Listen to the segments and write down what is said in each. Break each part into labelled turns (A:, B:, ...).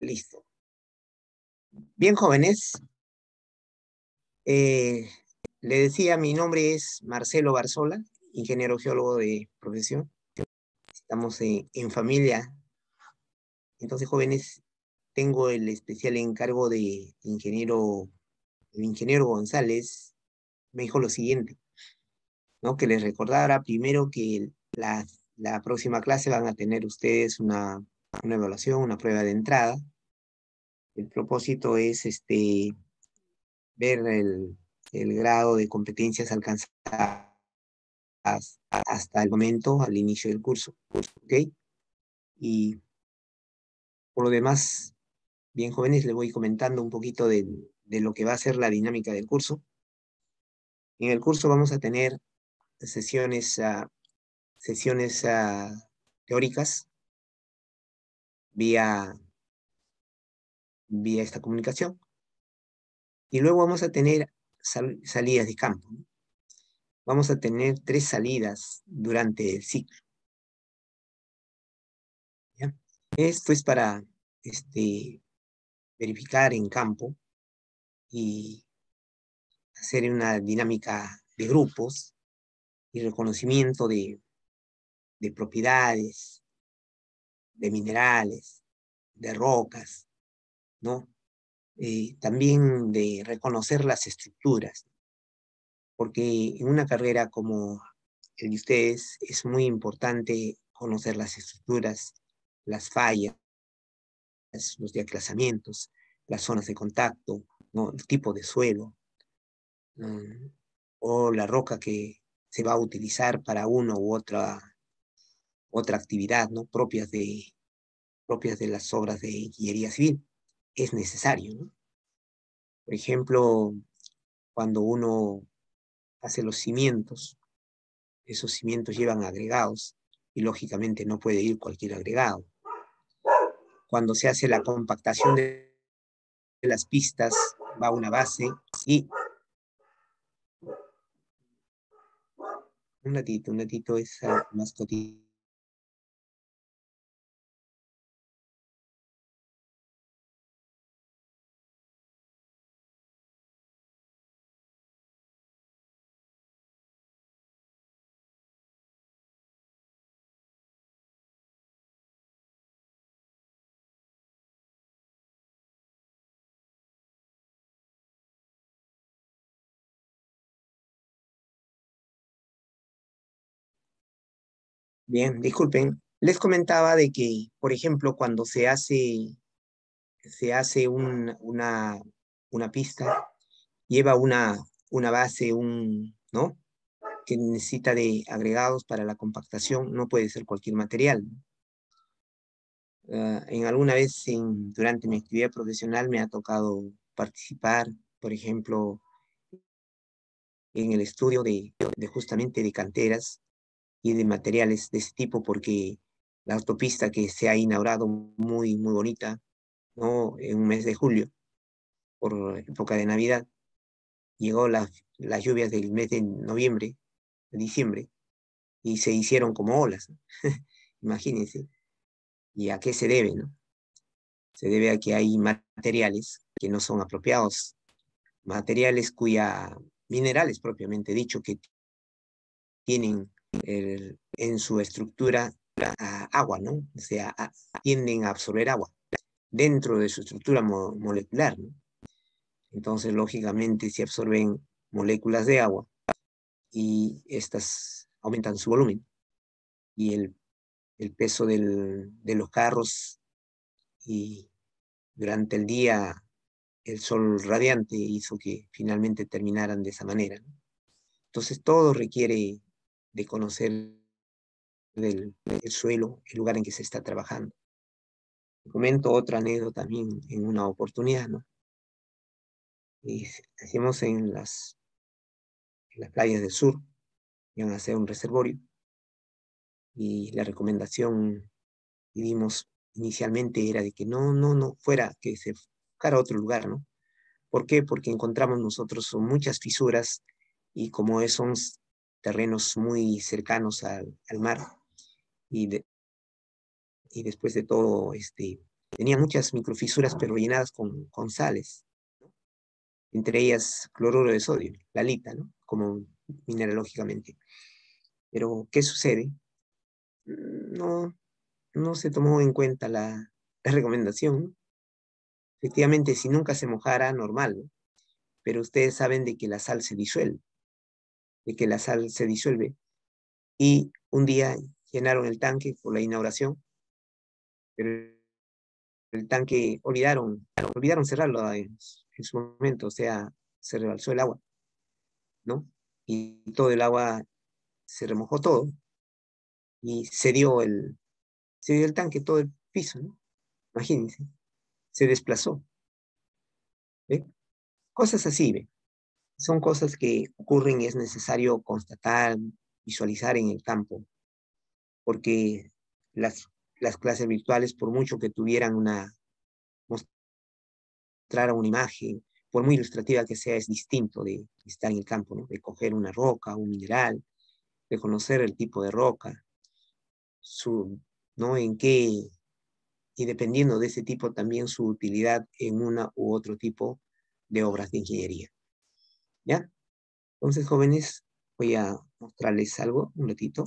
A: Listo. Bien, jóvenes. Le decía, mi nombre es Marcelo Barzola, ingeniero geólogo de profesión. Estamos en familia. Entonces, jóvenes, tengo el especial encargo de el ingeniero González. Me dijo lo siguiente, ¿no? Que les recordara primero que la próxima clase van a tener ustedes una evaluación, una prueba de entrada. El propósito es ver el grado de competencias alcanzadas hasta el momento, al inicio del curso, ¿ok? Y por lo demás, bien jóvenes, les voy comentando un poquito de lo que va a ser la dinámica del curso. En el curso vamos a tener sesiones, sesiones teóricas vía, vía esta comunicación. Y luego vamos a tener salidas de campo, ¿no? Vamos a tener 3 salidas durante el ciclo, ¿ya? Esto es para verificar en campo y hacer una dinámica de grupos y reconocimiento de propiedades, de minerales, de rocas, ¿no? También de reconocer las estructuras, porque en una carrera como el de ustedes es muy importante conocer las estructuras, las fallas, los desclasamientos, las zonas de contacto, ¿no? El tipo de suelo, o la roca que se va a utilizar para una u otra actividad, ¿no? Propias de las obras de ingeniería civil. Es necesario, ¿no? Por ejemplo, cuando uno hace los cimientos, esos cimientos llevan agregados y lógicamente no puede ir cualquier agregado. Cuando se hace la compactación de las pistas, va una base y un ratito esa mascotita. Bien, disculpen. Les comentaba de que, por ejemplo, cuando se hace una pista, lleva una base, ¿no? Que necesita de agregados para la compactación, no puede ser cualquier material. En alguna vez durante mi actividad profesional me ha tocado participar, por ejemplo, en el estudio de justamente de canteras y de materiales de ese tipo, porque la autopista que se ha inaugurado muy, muy bonita, ¿no? En un mes de julio, por época de Navidad, llegó las lluvias del mes de noviembre, de diciembre, y se hicieron como olas, ¿no? Imagínense. ¿Y a qué se debe, no? Se debe a que hay materiales que no son apropiados, materiales minerales propiamente dicho, que tienen en su estructura agua, ¿no? O sea, tienden a absorber agua dentro de su estructura molecular, ¿no? Entonces, lógicamente, se absorben moléculas de agua y estas aumentan su volumen y el peso de los carros y durante el día el sol radiante hizo que finalmente terminaran de esa manera, ¿no? Entonces todo requiere de conocer del suelo, el lugar en que se está trabajando. Comento otra anécdota también en una oportunidad, ¿no? Hacemos en las playas del sur, iban a hacer un reservorio y la recomendación que dimos inicialmente era de que no fuera, que se buscara otro lugar, ¿no? ¿Por qué? Porque encontramos nosotros muchas fisuras y como son terrenos muy cercanos al mar y, y después de todo, tenía muchas microfisuras pero rellenadas con sales, entre ellas cloruro de sodio, la alita, ¿no? Como mineralógicamente. Pero, ¿qué sucede? No, no se tomó en cuenta la recomendación, ¿no? Efectivamente, si nunca se mojara, normal, ¿no? Pero ustedes saben de que la sal se disuelve, de que la sal se disuelve. Y un día llenaron el tanque por la inauguración, pero el tanque olvidaron cerrarlo en su momento, o sea, se rebalsó el agua, ¿no? Y todo el agua se remojó todo y se dio el tanque, todo el piso, ¿no? Imagínense, se desplazó, ¿ve? Cosas así, ¿ve? Son cosas que ocurren y es necesario constatar, visualizar en el campo, porque las clases virtuales, por mucho que tuvieran mostraran una imagen, por muy ilustrativa que sea, es distinto de estar en el campo, ¿no? De coger una roca, un mineral, de conocer el tipo de roca, ¿no? En qué, y dependiendo de ese tipo también su utilidad en una u otro tipo de obras de ingeniería. ¿Ya? Entonces, jóvenes, voy a mostrarles algo, un ratito.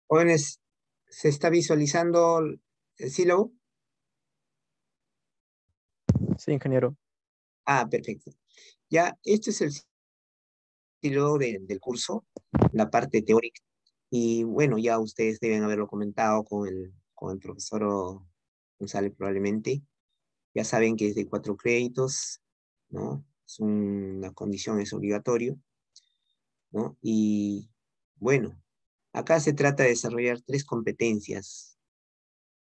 A: Jóvenes, ¿se está visualizando el silo?
B: Sí, ingeniero.
A: Ah, perfecto. Ya, este es el silo del curso, la parte teórica. Y bueno, ya ustedes deben haberlo comentado con el profesor González probablemente. Ya saben que es de 4 créditos, ¿no? Una condición, es obligatorio, ¿no? Y bueno, acá se trata de desarrollar 3 competencias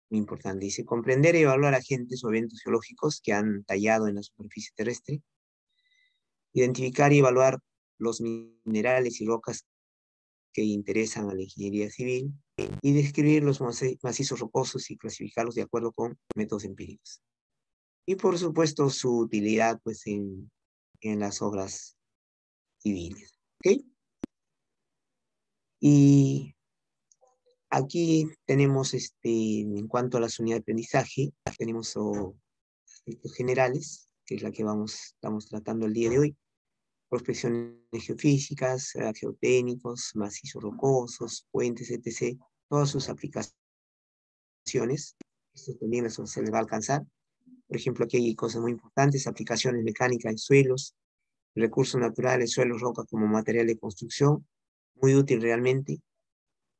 A: muy importantes. Dice, comprender y evaluar agentes o eventos geológicos que han tallado en la superficie terrestre, identificar y evaluar los minerales y rocas que interesan a la ingeniería civil, y describir los macizos rocosos y clasificarlos de acuerdo con métodos empíricos. Y por supuesto su utilidad pues en las obras civiles. ¿Ok? Y aquí tenemos, en cuanto a las unidades de aprendizaje, tenemos aspectos generales, que es la que estamos tratando el día de hoy. Prospecciones geofísicas, geotécnicos, macizos rocosos, puentes, etc. Todas sus aplicaciones. Esto también eso se les va a alcanzar. Por ejemplo, aquí hay cosas muy importantes, aplicaciones mecánicas en suelos, recursos naturales, suelos, rocas como material de construcción, muy útil realmente,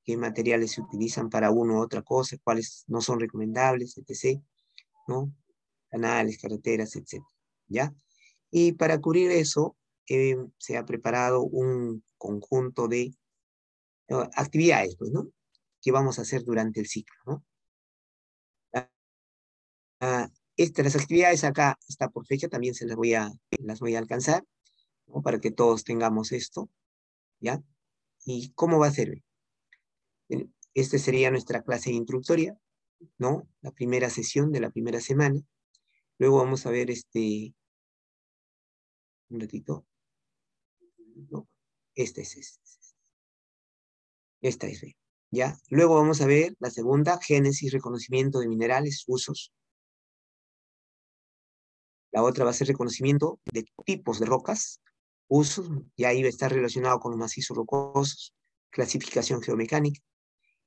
A: qué materiales se utilizan para una u otra cosa, cuáles no son recomendables, etc., ¿no? Canales, carreteras, etc., ¿ya? Y para cubrir eso, se ha preparado un conjunto de actividades, pues, ¿no? Que vamos a hacer durante el ciclo, ¿no? Ah, las actividades acá está por fecha, también las voy a alcanzar, ¿no? Para que todos tengamos esto, ¿ya? ¿Y cómo va a ser? Esta sería nuestra clase introductoria, ¿no? La primera sesión de la primera semana. Luego vamos a ver un ratito, ¿no? Esta es, esta es, ¿ya? Luego vamos a ver la segunda, génesis, reconocimiento de minerales, usos. La otra va a ser reconocimiento de tipos de rocas, usos, y ahí va a estar relacionado con los macizos rocosos, clasificación geomecánica.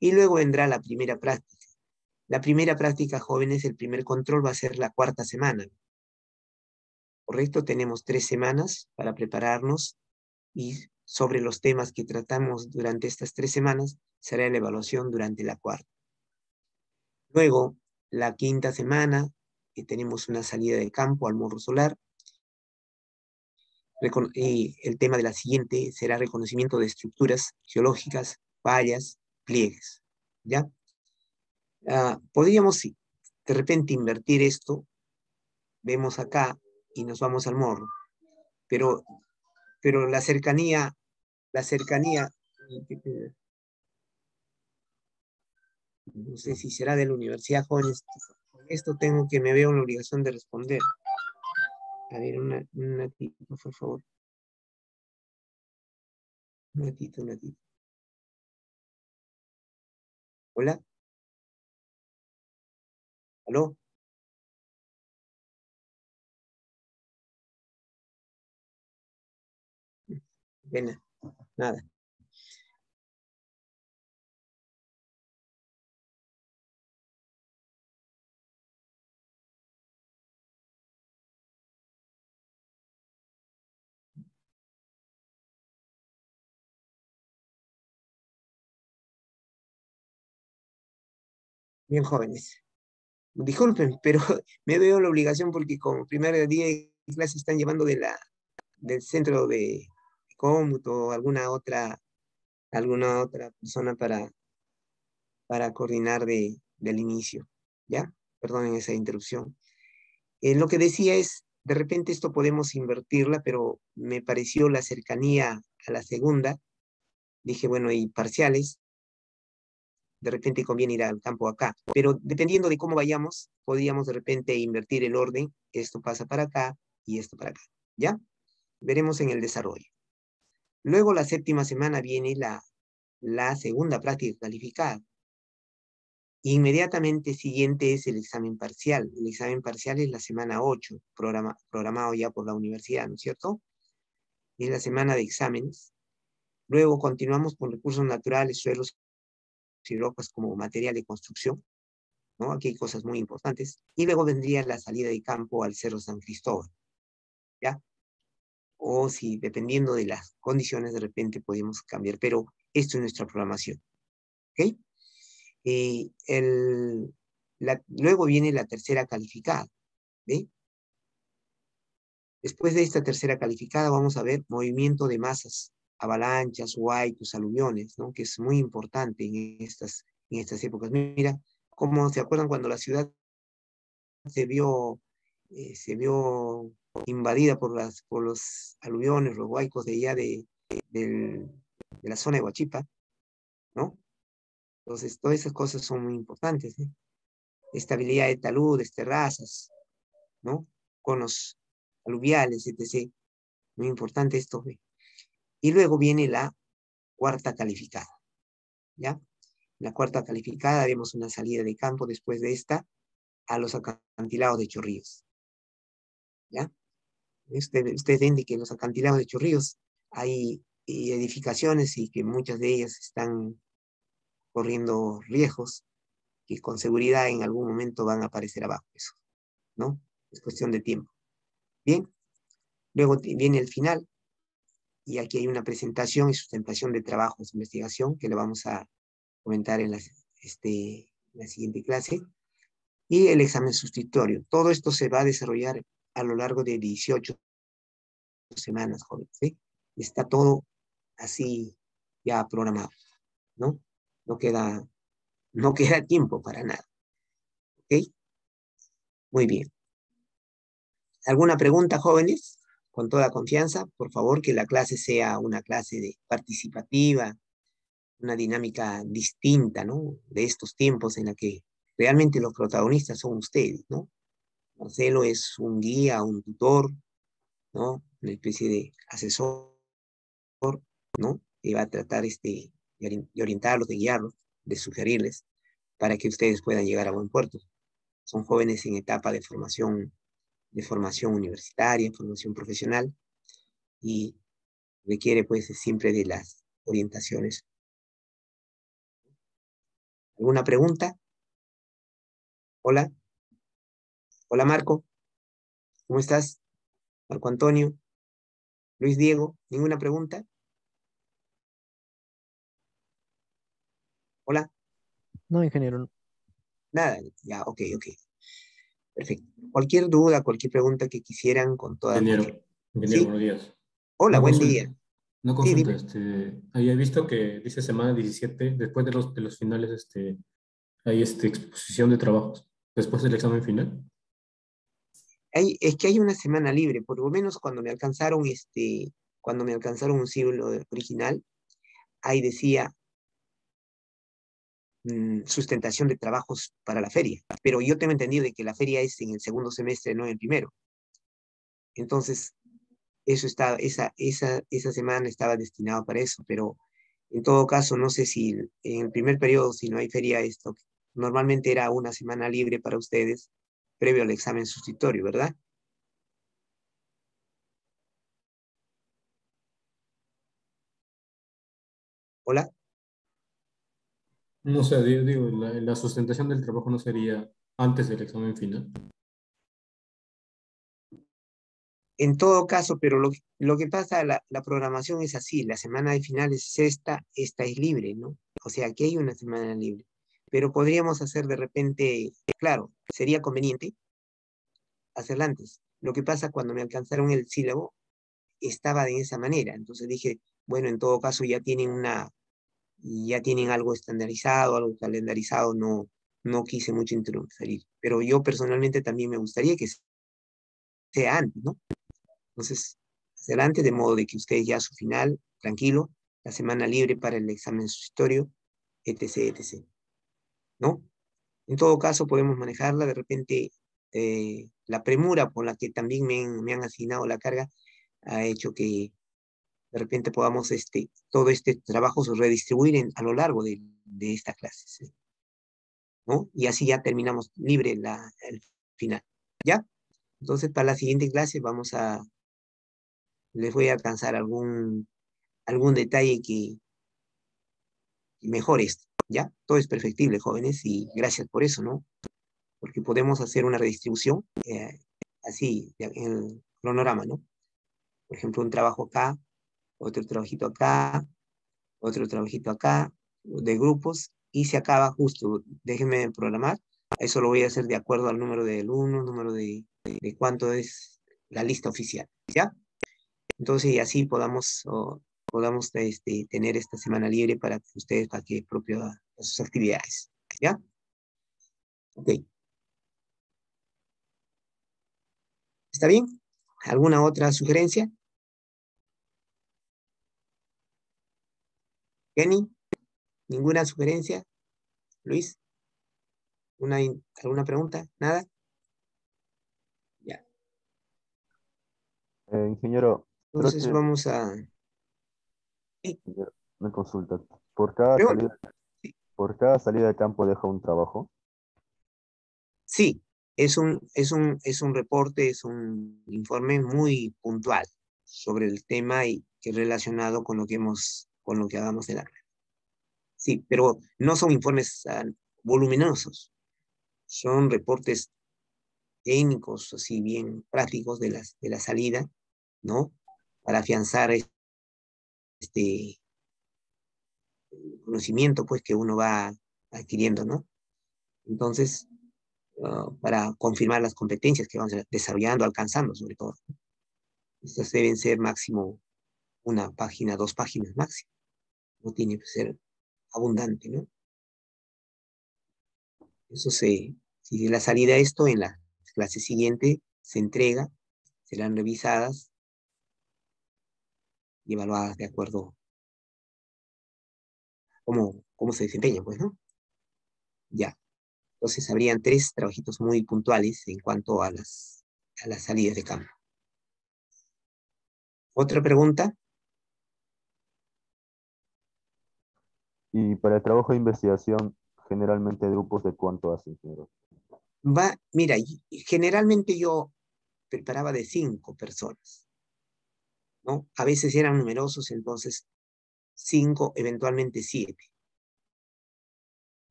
A: Y luego vendrá la primera práctica. La primera práctica, jóvenes, el primer control va a ser la cuarta semana. ¿Correcto? Tenemos 3 semanas para prepararnos y sobre los temas que tratamos durante estas 3 semanas será la evaluación durante la cuarta. Luego, la quinta semana, tenemos una salida de campo al morro solar. Y el tema de la siguiente será reconocimiento de estructuras geológicas, fallas, pliegues. ¿Ya? Podríamos, sí, de repente invertir esto, vemos acá y nos vamos al morro, pero, pero la cercanía, no sé si será de la universidad, jóvenes, con esto tengo que me veo en la obligación de responder. A ver, un ratito, por favor. Un ratito, un ratito. ¿Hola? ¿Aló? Pena, nada. Bien, jóvenes. Disculpen, pero me veo la obligación porque como primer día de clase están llevando del centro de cómputo o alguna otra persona para coordinar del inicio. ¿Ya? Perdonen esa interrupción. Lo que decía es, de repente esto podemos invertirla, pero me pareció la cercanía a la segunda. Dije, bueno, y parciales, de repente conviene ir al campo acá. Pero dependiendo de cómo vayamos, podríamos de repente invertir el orden. Esto pasa para acá y esto para acá. ¿Ya? Veremos en el desarrollo. Luego la séptima semana viene la segunda práctica calificada. Inmediatamente siguiente es el examen parcial. El examen parcial es la semana 8, programado ya por la universidad, ¿no es cierto? Es la semana de exámenes. Luego continuamos con recursos naturales, suelos y rocas como material de construcción, ¿no? Aquí hay cosas muy importantes. Y luego vendría la salida de campo al Cerro San Cristóbal, ¿ya? O si, dependiendo de las condiciones, de repente podemos cambiar, pero esto es nuestra programación, ¿ok? Luego viene la tercera calificada, ¿ve? Después de esta tercera calificada vamos a ver movimiento de masas, avalanchas, huaicos, aluviones, ¿no? Que es muy importante en estas épocas. Mira, ¿cómo se acuerdan cuando la ciudad se vio invadida por los aluviones, los huaicos de allá de la zona de Huachipa, ¿no? Entonces, todas esas cosas son muy importantes, ¿eh? Estabilidad de taludes, terrazas, ¿no? Conos aluviales, etc. Muy importante esto, ¿eh? Y luego viene la cuarta calificada, ¿ya? La cuarta calificada vemos una salida de campo después de esta a los acantilados de Chorrillos, ¿ya? Ustedes ven de que en los acantilados de Chorrillos hay edificaciones y que muchas de ellas están corriendo riesgos que con seguridad en algún momento van a aparecer abajo, eso, ¿no? Es cuestión de tiempo. Bien, Luego viene el final, y aquí hay una presentación y sustentación de trabajos de investigación que le vamos a comentar en la siguiente clase. Y el examen sustitutorio. Todo esto se va a desarrollar a lo largo de 18 semanas, jóvenes, ¿sí? Está todo así ya programado, ¿no? No queda, no queda tiempo para nada, ¿ok? Muy bien. ¿Alguna pregunta, jóvenes? Con toda confianza, por favor, que la clase sea una clase participativa, una dinámica distinta, ¿no? De estos tiempos en la que realmente los protagonistas son ustedes, ¿no? Marcelo es un guía, un tutor, ¿no? Una especie de asesor, ¿no? Que va a tratar de orientarlos, de guiarlos, de sugerirles para que ustedes puedan llegar a buen puerto. Son jóvenes en etapa de formación universitaria, formación profesional, y requiere pues siempre de las orientaciones. ¿Alguna pregunta? Hola, hola Marco, ¿cómo estás? Marco Antonio, Luis Diego, ¿ninguna pregunta? Hola,
B: No, ingeniero.
A: nada, ya, ok, ok, perfecto. Cualquier duda, cualquier pregunta que quisieran, con toda confianza.
C: Ingeniero, ingeniero,
A: ¿Sí?
C: buenos días.
A: Hola,
C: Una
A: buen
C: consulta,
A: día.
C: una
A: Sí,
C: consulta,
A: dime.
C: ahí he visto que dice semana 17 después de los finales, hay exposición de trabajos, después del examen final.
A: Es que hay una semana libre, por lo menos cuando me alcanzaron un siglo original, ahí decía sustentación de trabajos para la feria. Pero yo tengo entendido de que la feria es en el segundo semestre, no en el primero. Entonces, esa semana estaba destinada para eso, pero en todo caso, no sé si en el primer periodo, si no hay feria, esto normalmente era una semana libre para ustedes, previo al examen sustitutorio, ¿verdad? Hola.
C: No sé, digo, la sustentación del trabajo no sería antes del examen final.
A: En todo caso, pero lo que pasa, la programación es así, la semana de finales es esta es libre, ¿no? O sea, aquí hay una semana libre, pero podríamos hacer de repente, claro, sería conveniente hacerla antes. Lo que pasa cuando me alcanzaron el sílabo, estaba de esa manera, entonces dije, bueno, en todo caso ya tienen algo estandarizado, algo calendarizado, no quise mucho interferir, pero yo personalmente también me gustaría que sea antes, ¿no? Entonces, adelante, de modo de que ustedes ya a su final, tranquilo, la semana libre para el examen sustitutorio, etc., etc., ¿no? En todo caso, podemos manejarla, de repente, la premura por la que también me han asignado la carga ha hecho que de repente podamos todo este trabajo se redistribuir a lo largo de esta clase, ¿sí? ¿No? Y así ya terminamos libre el final, ¿ya? Entonces, para la siguiente clase les voy a alcanzar algún detalle que mejore esto, ¿ya? Todo es perfectible, jóvenes, y gracias por eso, ¿no? Porque podemos hacer una redistribución así, en el cronograma, ¿no? Por ejemplo, un trabajo acá, otro trabajito acá, otro trabajito acá, de grupos, y se acaba justo, déjenme programar, eso lo voy a hacer de acuerdo al número del uno, número de cuánto es la lista oficial, ¿ya? Entonces, y así podamos tener esta semana libre para que ustedes, para que propio a sus actividades. ¿Ya? Ok. ¿Está bien? ¿Alguna otra sugerencia? Jenny, ¿ninguna sugerencia? Luis, ¿alguna pregunta? ¿Nada? Ya.
D: Ingeniero, creo
A: Entonces
D: que
A: vamos a... Sí,
D: me consulta.
A: pregunta. Sí,
D: Por cada salida de campo deja un trabajo.
A: sí, es un reporte, es un informe muy puntual sobre el tema y que es relacionado con con lo que hagamos de la clase. Sí, pero no son informes voluminosos, son reportes técnicos, así bien prácticos de la salida, ¿no? Para afianzar este conocimiento, pues, que uno va adquiriendo, ¿no? Entonces, para confirmar las competencias que vamos desarrollando, alcanzando, sobre todo. Estas deben ser máximo una página, 2 páginas máximo. No tiene que ser abundante, ¿no? Eso si la salida de esto en la clase siguiente se entrega, serán revisadas y evaluadas de acuerdo a cómo se desempeñan, pues, ¿no? Ya. Entonces habrían 3 trabajitos muy puntuales en cuanto a las salidas de campo. ¿Otra pregunta?
D: Y para el trabajo de investigación, generalmente grupos de cuánto hacen, ingeniero.
A: Mira, generalmente yo preparaba de 5 personas, ¿no? A veces eran numerosos, entonces 5, eventualmente 7,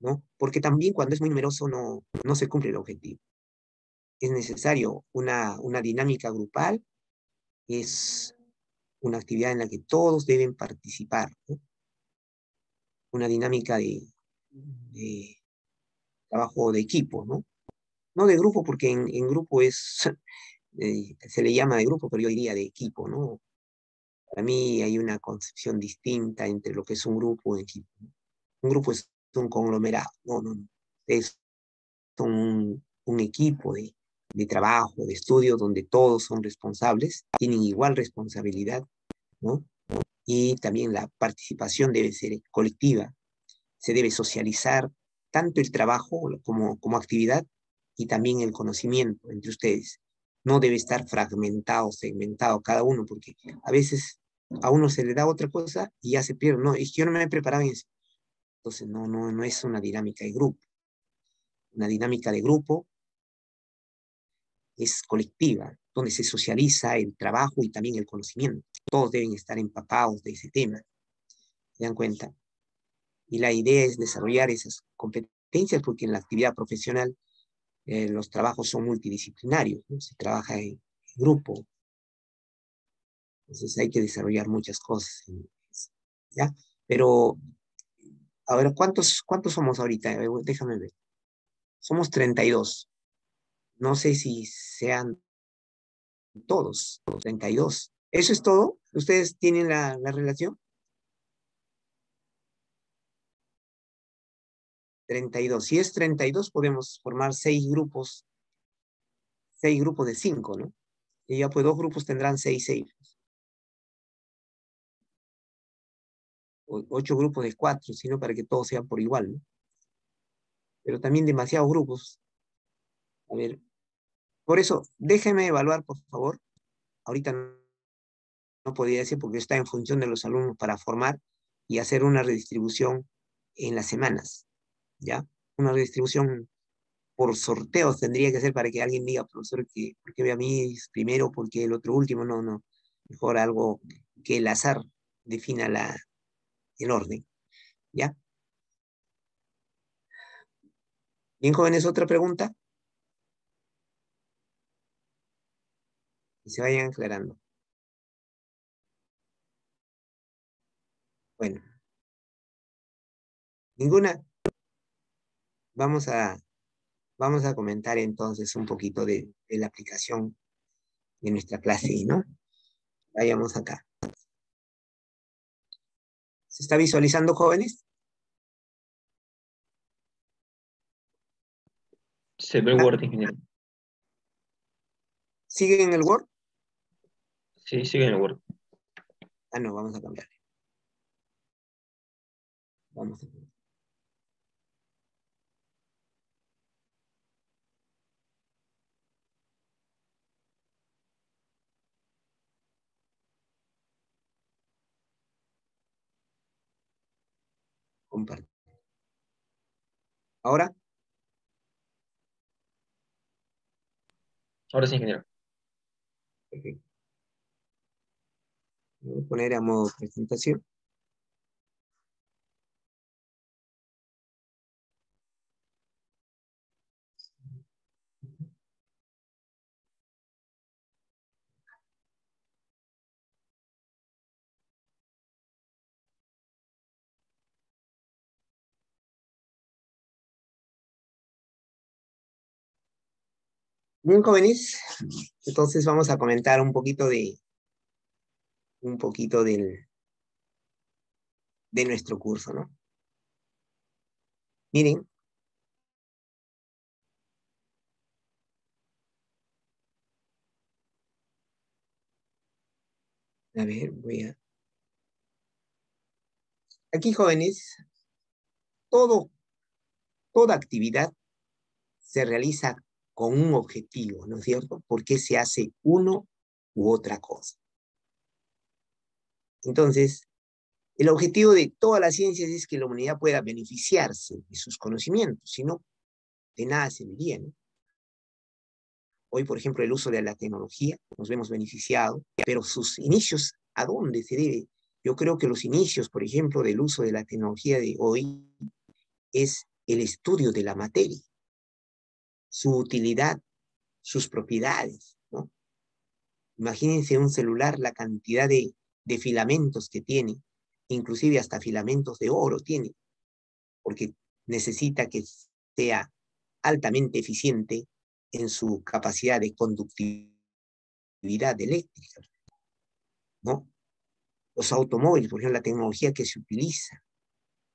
A: ¿no? Porque también cuando es muy numeroso no se cumple el objetivo. Es necesario una dinámica grupal, es una actividad en la que todos deben participar, ¿no? Una dinámica de trabajo de equipo, ¿no? No de grupo, porque en grupo se le llama de grupo, pero yo diría de equipo, ¿no? Para mí hay una concepción distinta entre lo que es un grupo y un equipo, ¿no? Un grupo es un conglomerado, no. Es un equipo de trabajo, de estudio, donde todos son responsables, tienen igual responsabilidad, ¿no? Y también la participación debe ser colectiva, se debe socializar tanto el trabajo como actividad y también el conocimiento entre ustedes. No debe estar fragmentado, segmentado cada uno, porque a veces a uno se le da otra cosa y ya se pierde. No, es que yo no me he preparado en eso. Entonces, no es una dinámica de grupo. Una dinámica de grupo es colectiva, donde se socializa el trabajo y también el conocimiento. Todos deben estar empapados de ese tema. ¿Se dan cuenta? Y la idea es desarrollar esas competencias porque en la actividad profesional los trabajos son multidisciplinarios, ¿no? Se trabaja en grupo, entonces hay que desarrollar muchas cosas, ¿ya? Pero, a ver, ¿cuántos somos ahorita? Déjame ver. Somos 32. No sé si sean todos, 32. ¿Eso es todo? ¿Ustedes tienen la relación? 32. Si es 32, podemos formar 6 grupos de 5, ¿no? Y ya pues 2 grupos tendrán 6. 8 grupos de 4, sino para que todos sean por igual, ¿no? Pero también demasiados grupos. A ver, por eso, déjeme evaluar, por favor. Ahorita no podría decir porque está en función de los alumnos para formar y hacer una redistribución en las semanas, ¿ya? Una redistribución por sorteos tendría que ser para que alguien diga, profesor, ¿por qué ve a mí primero, por qué el otro último? No. Mejor algo que el azar defina el orden, ¿ya? Bien, jóvenes, otra pregunta, que se vayan aclarando. Bueno, ninguna. Vamos a, vamos a comentar entonces un poquito de la aplicación de nuestra clase, ¿no? Vayamos acá. ¿Se está visualizando, jóvenes?
E: Se ve el
A: ¿Ah?
E: Word, ingeniero.
A: ¿Siguen en el Word?
E: Sí, sigue en el Word.
A: Ah, no, vamos a cambiar. Vamos a compartir. Ahora,
E: Ahora sí, ingeniero.
A: perfecto. Voy a poner a modo presentación. Bien, jóvenes, entonces vamos a comentar un poquito de nuestro curso, ¿no? Miren, a ver, aquí, jóvenes, todo, toda actividad se realiza con un objetivo, ¿no es cierto? ¿Por qué se hace uno u otra cosa? Entonces, el objetivo de todas las ciencias es que la humanidad pueda beneficiarse de sus conocimientos, si no, de nada serviría, ¿no? Hoy, por ejemplo, el uso de la tecnología, nos vemos beneficiados, pero sus inicios, ¿a dónde se debe? Yo creo que los inicios, por ejemplo, del uso de la tecnología de hoy es el estudio de la materia, su utilidad, sus propiedades, ¿no? Imagínense un celular, la cantidad de filamentos que tiene, inclusive hasta filamentos de oro tiene, porque necesita que sea altamente eficiente en su capacidad de conductividad eléctrica, ¿no? Los automóviles, por ejemplo, la tecnología que se utiliza,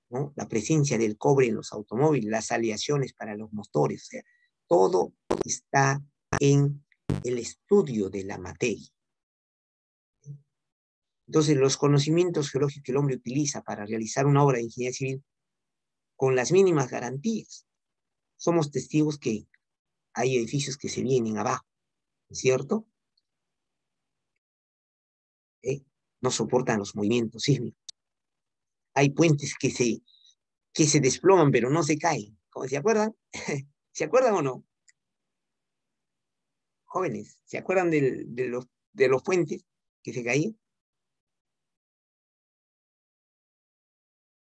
A: ¿no? La presencia del cobre en los automóviles, las aleaciones para los motores, o sea, todo está en el estudio de la materia. Entonces, los conocimientos geológicos que el hombre utiliza para realizar una obra de ingeniería civil con las mínimas garantías. Somos testigos que hay edificios que se vienen abajo, ¿cierto? No soportan los movimientos sísmicos. Hay puentes que se desploman, pero no se caen. ¿Se acuerdan? ¿Se acuerdan o no? Jóvenes, ¿se acuerdan de los puentes que se caían?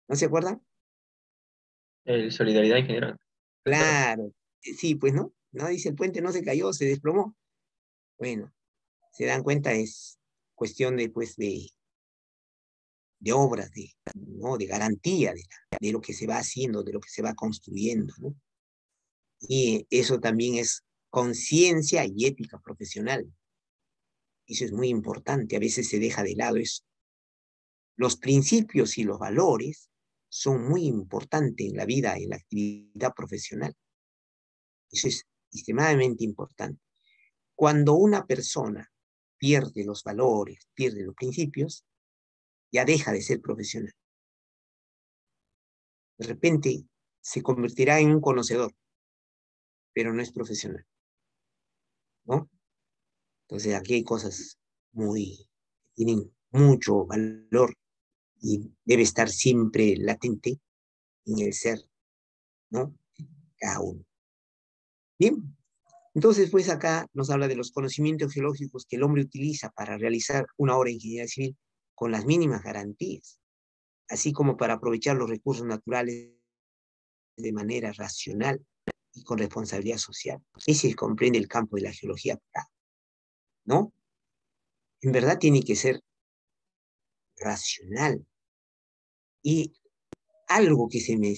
A: ¿No se acuerdan?
E: Solidaridad en general.
A: Claro, sí, pues no. No dice el puente no se cayó, se desplomó. Bueno, se dan cuenta, es cuestión de, pues, de obras, ¿no? De garantía de lo que se va haciendo, de lo que se va construyendo, ¿no? Y eso también es conciencia y ética profesional. Eso es muy importante, a veces se deja de lado eso. Los principios y los valores son muy importantes en la vida, en la actividad profesional. Eso es extremadamente importante. Cuando una persona pierde los valores, pierde los principios, ya deja de ser profesional. De repente se convertirá en un conocedor, pero no es profesional, ¿no? Entonces aquí hay cosas tienen mucho valor y debe estar siempre latente en el ser, ¿no? Cada uno. Bien, entonces pues acá nos habla de los conocimientos geológicos que el hombre utiliza para realizar una obra de ingeniería civil con las mínimas garantías, así como para aprovechar los recursos naturales de manera racional y con responsabilidad social. Ese comprende el campo de la geología, ¿no? En verdad tiene que ser racional. Y algo que se me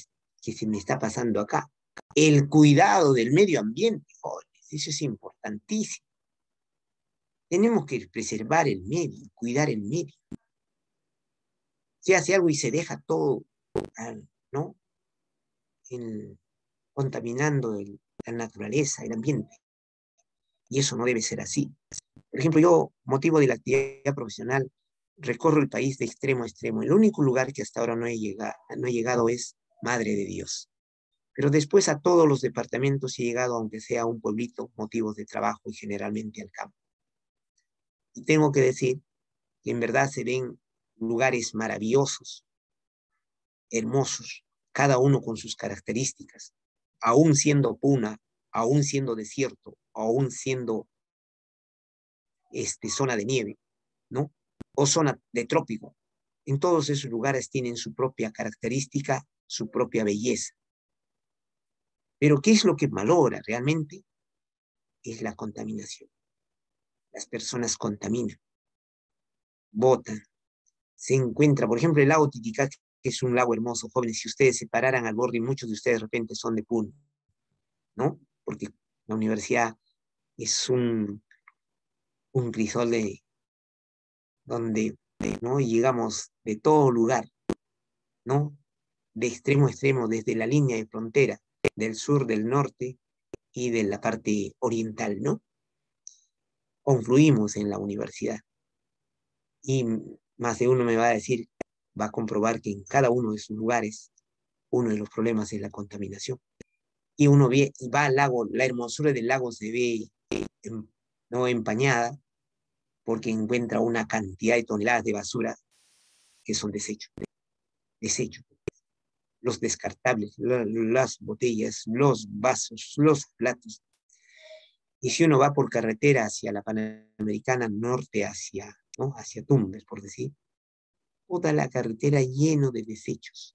A: está pasando acá, el cuidado del medio ambiente, jóvenes, eso es importantísimo. Tenemos que preservar el medio, cuidar el medio. Se hace algo y se deja todo, ¿no? Contaminando la naturaleza, el ambiente. Y eso no debe ser así. Por ejemplo, yo, motivo de la actividad profesional, recorro el país de extremo a extremo. El único lugar que hasta ahora no he llegado es Madre de Dios. Pero después a todos los departamentos he llegado, aunque sea a un pueblito, motivos de trabajo y generalmente al campo. Y tengo que decir que en verdad se ven lugares maravillosos, hermosos, cada uno con sus características, aún siendo puna, aún siendo desierto, aún siendo zona de nieve, ¿no? O zona de trópico. En todos esos lugares tienen su propia característica, su propia belleza. Pero ¿qué es lo que valora realmente? Es la contaminación. Las personas contaminan, botan. Se encuentra, por ejemplo, el lago Titicaca, que es un lago hermoso, jóvenes. Si ustedes se pararan al borde, y muchos de ustedes de repente son de Puno, ¿no? Porque la universidad es un crisol donde, ¿no? Llegamos de todo lugar, ¿no? De extremo a extremo, desde la línea de frontera del sur, del norte y de la parte oriental, ¿no? Confluimos en la universidad. Y más de uno me va a decir, va a comprobar que en cada uno de sus lugares, uno de los problemas es la contaminación. Y uno va al lago, la hermosura del lago se ve no empañada porque encuentra una cantidad de toneladas de basura que son desechos. Desechos. Los descartables, las botellas, los vasos, los platos. Y si uno va por carretera hacia la Panamericana Norte, ¿no? Hacia Tumbes, por decir, toda la carretera lleno de desechos.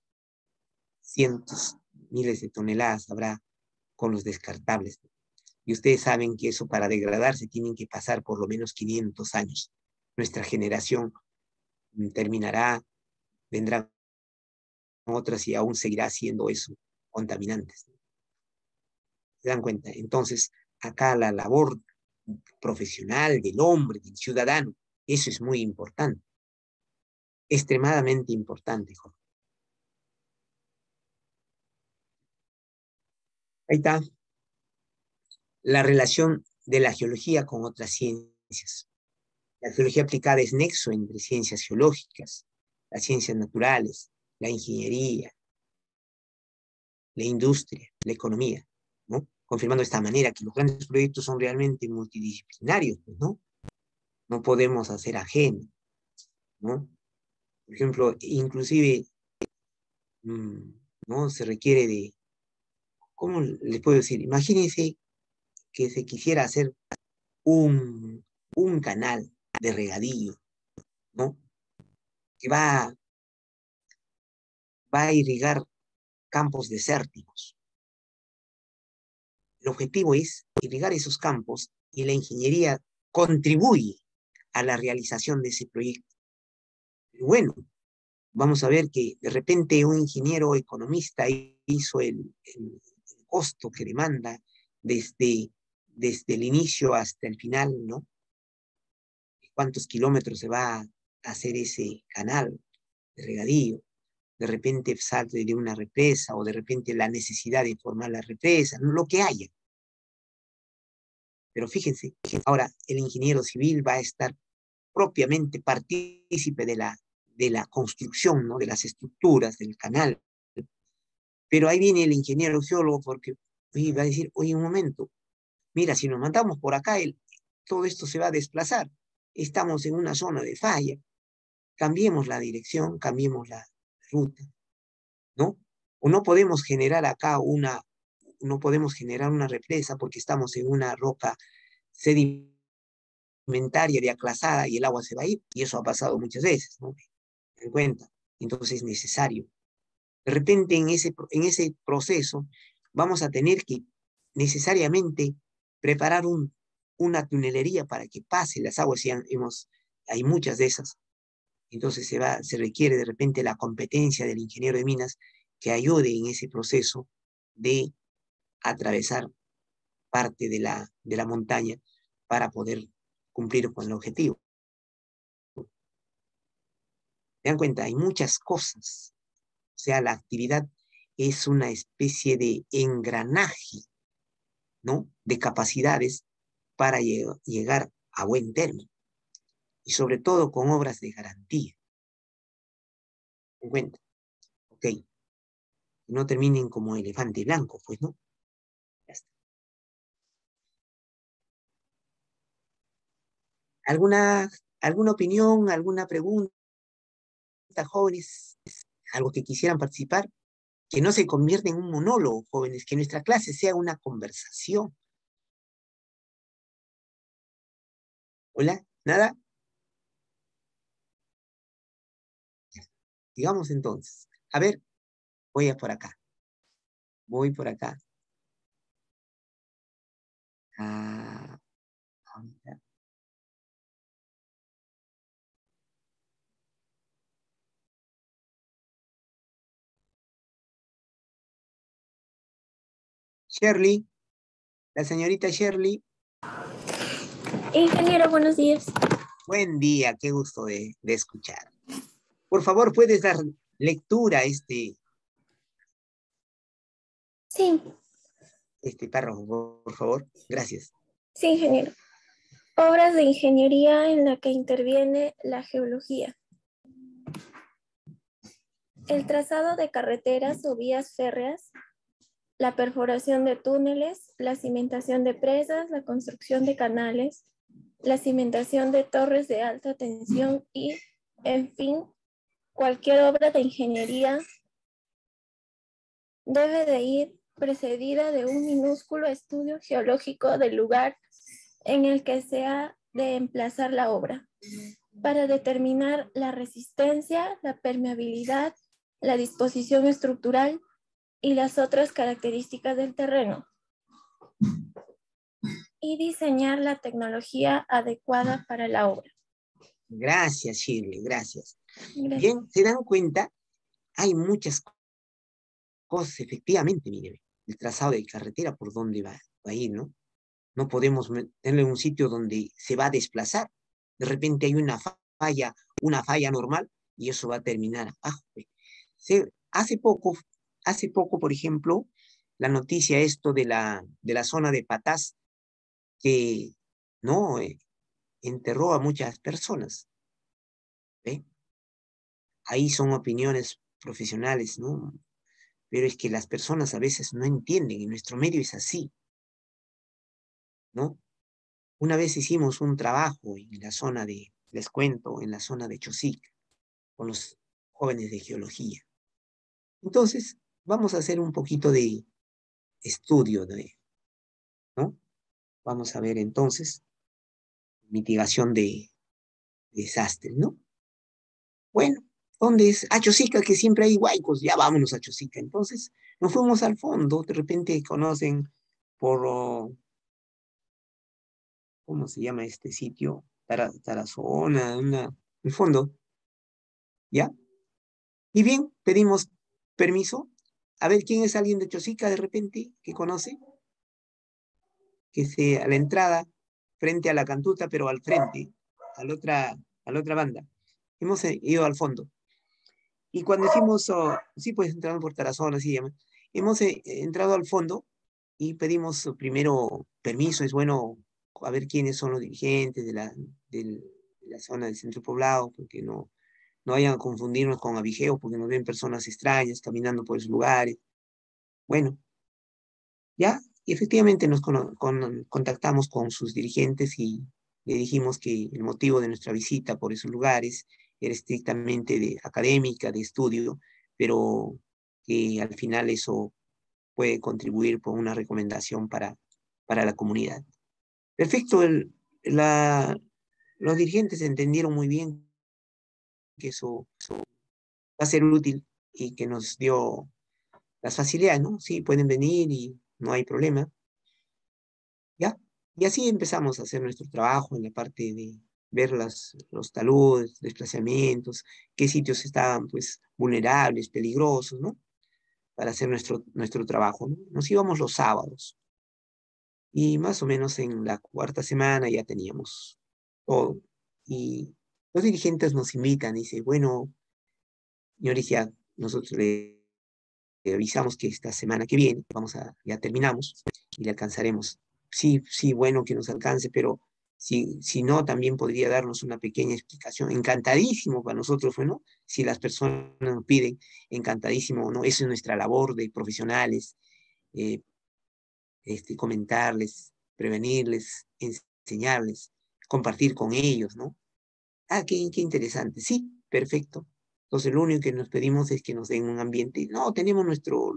A: Cientos, miles de toneladas habrá con los descartables. Y ustedes saben que eso para degradarse tienen que pasar por lo menos 500 años. Nuestra generación terminará, vendrán otras y aún seguirá siendo eso, contaminantes. ¿Se dan cuenta? Entonces, acá la labor profesional del hombre, del ciudadano, eso es muy importante, extremadamente importante, Jorge. Ahí está la relación de la geología con otras ciencias. La geología aplicada es nexo entre ciencias geológicas, las ciencias naturales, la ingeniería, la industria, la economía, ¿no? Confirmando de esta manera que los grandes proyectos son realmente multidisciplinarios, pues, ¿no? No podemos hacer ajeno, ¿no? Por ejemplo, inclusive, ¿no? Se requiere de, ¿cómo les puedo decir? Imagínense que se quisiera hacer un canal de regadío, ¿no? Que va a irrigar campos desérticos. El objetivo es irrigar esos campos y la ingeniería contribuye a la realización de ese proyecto. Pero bueno, vamos a ver que de repente un ingeniero economista hizo el costo que demanda desde el inicio hasta el final, ¿no? ¿Cuántos kilómetros se va a hacer ese canal de regadío? De repente salte de una represa o de repente la necesidad de formar la represa, ¿no? Lo que haya. Pero fíjense, ahora el ingeniero civil va a estar propiamente partícipe de la construcción, ¿no? De las estructuras del canal. Pero ahí viene el ingeniero geólogo porque va a decir, oye, un momento, mira, si nos mandamos por acá, todo esto se va a desplazar. Estamos en una zona de falla. Cambiemos la dirección, cambiemos la ruta, ¿no? O no podemos generar acá no podemos generar una represa porque estamos en una roca sedimentaria de aclasada y el agua se va a ir. Y eso ha pasado muchas veces, ¿no? ¿Se dan cuenta? Entonces es necesario. De repente en ese proceso vamos a tener que necesariamente preparar una tunelería para que pase las aguas. Hay muchas de esas. Entonces se requiere de repente la competencia del ingeniero de minas que ayude en ese proceso de atravesar parte de la montaña para poder cumplir con el objetivo. ¿Se dan cuenta? Hay muchas cosas. O sea, la actividad es una especie de engranaje, ¿no? De capacidades para llegar a buen término. Y sobre todo con obras de garantía. ¿Se dan cuenta? Ok. No terminen como elefante blanco, pues, ¿no? Ya está. ¿Alguna opinión, alguna pregunta, jóvenes? ¿Algo que quisieran participar? Que no se convierta en un monólogo, jóvenes, que nuestra clase sea una conversación. ¿Hola? ¿Nada? Digamos entonces. A ver, voy a por acá. Voy por acá. Ahorita. Shirley, la señorita Shirley.
F: Ingeniero, buenos días.
A: Buen día, qué gusto de escuchar. Por favor, ¿puedes dar lectura a este
F: Sí,
A: párrafo, por favor? Gracias.
F: sí, ingeniero. Obras de ingeniería en la que interviene la geología. El trazado de carreteras o vías férreas, la perforación de túneles, la cimentación de presas, la construcción de canales, la cimentación de torres de alta tensión y, en fin, cualquier obra de ingeniería debe de ir precedida de un minúsculo estudio geológico del lugar en el que se ha de emplazar la obra, para determinar la resistencia, la permeabilidad, la disposición estructural y las otras características del terreno, y diseñar la tecnología adecuada para la obra.
A: Gracias, Shirley, gracias.
F: Gracias.
A: Bien, ¿se dan cuenta? Hay muchas cosas, efectivamente, mire, el trazado de carretera por dónde va a ir, ¿no? No podemos meterle un sitio donde se va a desplazar. De repente hay una falla normal, y eso va a terminar abajo. Hace poco, por ejemplo, la noticia esto de la zona de Patás, que no enterró a muchas personas. ¿Ve? Ahí son opiniones profesionales, ¿no? Pero es que las personas a veces no entienden, y nuestro medio es así, ¿no? Una vez hicimos un trabajo en la zona les cuento, en la zona de Chosic, con los jóvenes de geología. Entonces, vamos a hacer un poquito de estudio, ¿no? Vamos a ver entonces mitigación de desastres, ¿no? Bueno, ¿dónde es? A Chosica, que siempre hay huaicos, ya vámonos a Chosica. Entonces, nos fuimos al fondo, de repente conocen por, ¿cómo se llama este sitio? Tarazona, el fondo, ¿ya? Y bien, pedimos permiso. A ver, ¿quién es alguien de Chosica de repente que conoce? Que sea a la entrada, frente a la cantuta, pero al frente, a la otra banda. Hemos ido al fondo. Y cuando hicimos, sí, pues entramos por Tarazona, así se llama. Hemos entrado al fondo y pedimos primero permiso. Es bueno a ver quiénes son los dirigentes de la zona del centro poblado, porque no vayan a confundirnos con abigeos, porque nos ven personas extrañas caminando por esos lugares. Bueno, ya, y efectivamente nos contactamos con sus dirigentes y le dijimos que el motivo de nuestra visita por esos lugares era estrictamente académica, de estudio, pero que al final eso puede contribuir por una recomendación para la comunidad. Perfecto, los dirigentes entendieron muy bien que eso va a ser útil y que nos dio las facilidades, ¿no? Sí, pueden venir y no hay problema. ¿Ya? Y así empezamos a hacer nuestro trabajo en la parte de ver los taludes, desplazamientos, qué sitios estaban pues vulnerables, peligrosos, ¿no? Para hacer nuestro trabajo, ¿no? Nos íbamos los sábados y más o menos en la cuarta semana ya teníamos todo. Y los dirigentes nos invitan y dicen, bueno, señores, ya nosotros le avisamos que esta semana que viene ya terminamos y le alcanzaremos. Sí, sí, bueno que nos alcance, pero si no, también podría darnos una pequeña explicación. Encantadísimo para nosotros, bueno, si las personas nos piden, encantadísimo, ¿no? Esa es nuestra labor de profesionales, eh, comentarles, prevenirles, enseñarles, compartir con ellos, ¿no? Ah, qué interesante. Sí, perfecto. Entonces, lo único que nos pedimos es que nos den un ambiente. No, tenemos nuestro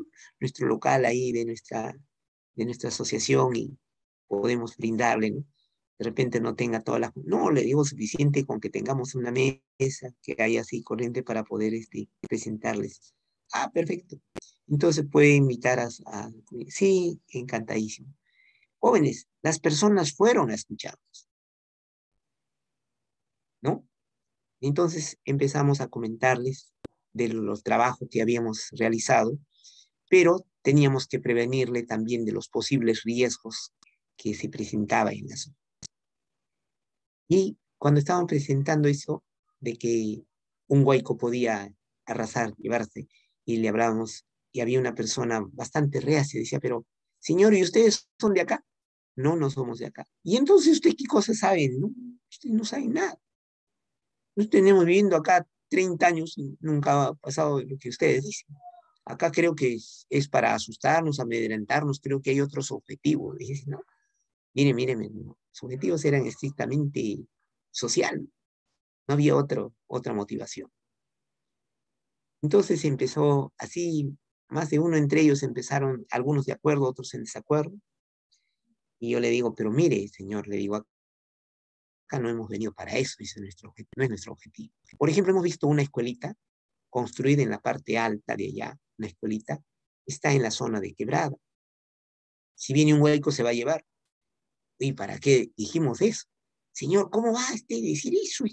A: local ahí de nuestra asociación y podemos brindarle, ¿no? De repente no tenga todas las... No, le digo suficiente con que tengamos una mesa que haya así corriente para poder presentarles. Ah, perfecto. Entonces puede invitar Sí, encantadísimo. Jóvenes, las personas fueron a escucharnos, ¿no? Entonces empezamos a comentarles de los trabajos que habíamos realizado, pero teníamos que prevenirle también de los posibles riesgos que se presentaban en la zona. Y cuando estaban presentando eso, de que un huaico podía arrasar, llevarse, y le hablábamos, y había una persona bastante reacia, decía, pero, señor, ¿y ustedes son de acá? No, no somos de acá. ¿Y entonces usted qué cosas saben? No, usted no sabe nada. Nosotros tenemos viviendo acá 30 años y nunca ha pasado lo que ustedes dicen. Acá creo que es para asustarnos, amedrentarnos, creo que hay otros objetivos. Dije, no, mire, no, los objetivos eran estrictamente social, no había otra motivación. Entonces empezó así, más de uno entre ellos empezaron, algunos de acuerdo, otros en desacuerdo, y yo le digo, pero mire, señor, le digo, acá no hemos venido para eso, dice nuestro objetivo, no es nuestro objetivo. Por ejemplo, hemos visto una escuelita construida en la parte alta de allá, una escuelita, está en la zona de Quebrada. Si viene un hueco se va a llevar. ¿Y para qué dijimos eso? Señor, ¿cómo va a decir eso?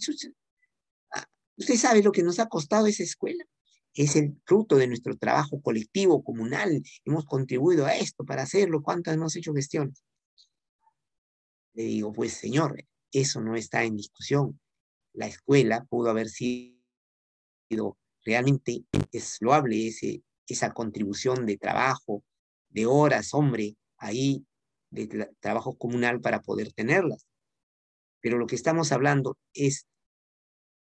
A: Ah, usted sabe lo que nos ha costado esa escuela. Es el fruto de nuestro trabajo colectivo, comunal. Hemos contribuido a esto para hacerlo. ¿Cuántas hemos hecho gestiones? Le digo, pues señor, eso no está en discusión. La escuela pudo haber sido realmente, es loable esa contribución de trabajo, de horas, hombre, ahí, de trabajo comunal para poder tenerlas. Pero lo que estamos hablando es